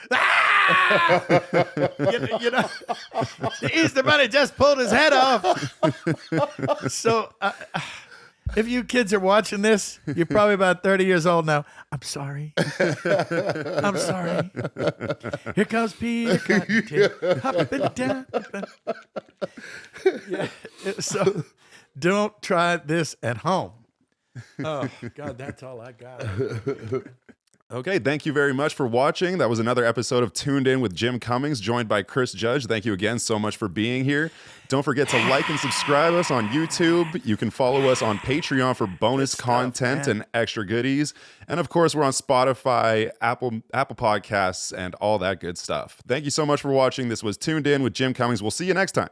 the Easter Bunny just pulled his head off. So if you kids are watching this, you're probably about 30 years old now. I'm sorry. I'm sorry. Here comes Peter Cottontail. Up and down. Yeah. So don't try this at home. Oh, God, that's all I got. Okay, thank you very much for watching. That was another episode of Tuned In with Jim Cummings, joined by Chris Judge. Thank you again so much for being here. Don't forget to like and subscribe us on YouTube. You can follow us on Patreon for bonus content and extra goodies. And of course, we're on Spotify, Apple Podcasts, and all that good stuff. Thank you so much for watching. This was Tuned In with Jim Cummings. We'll see you next time.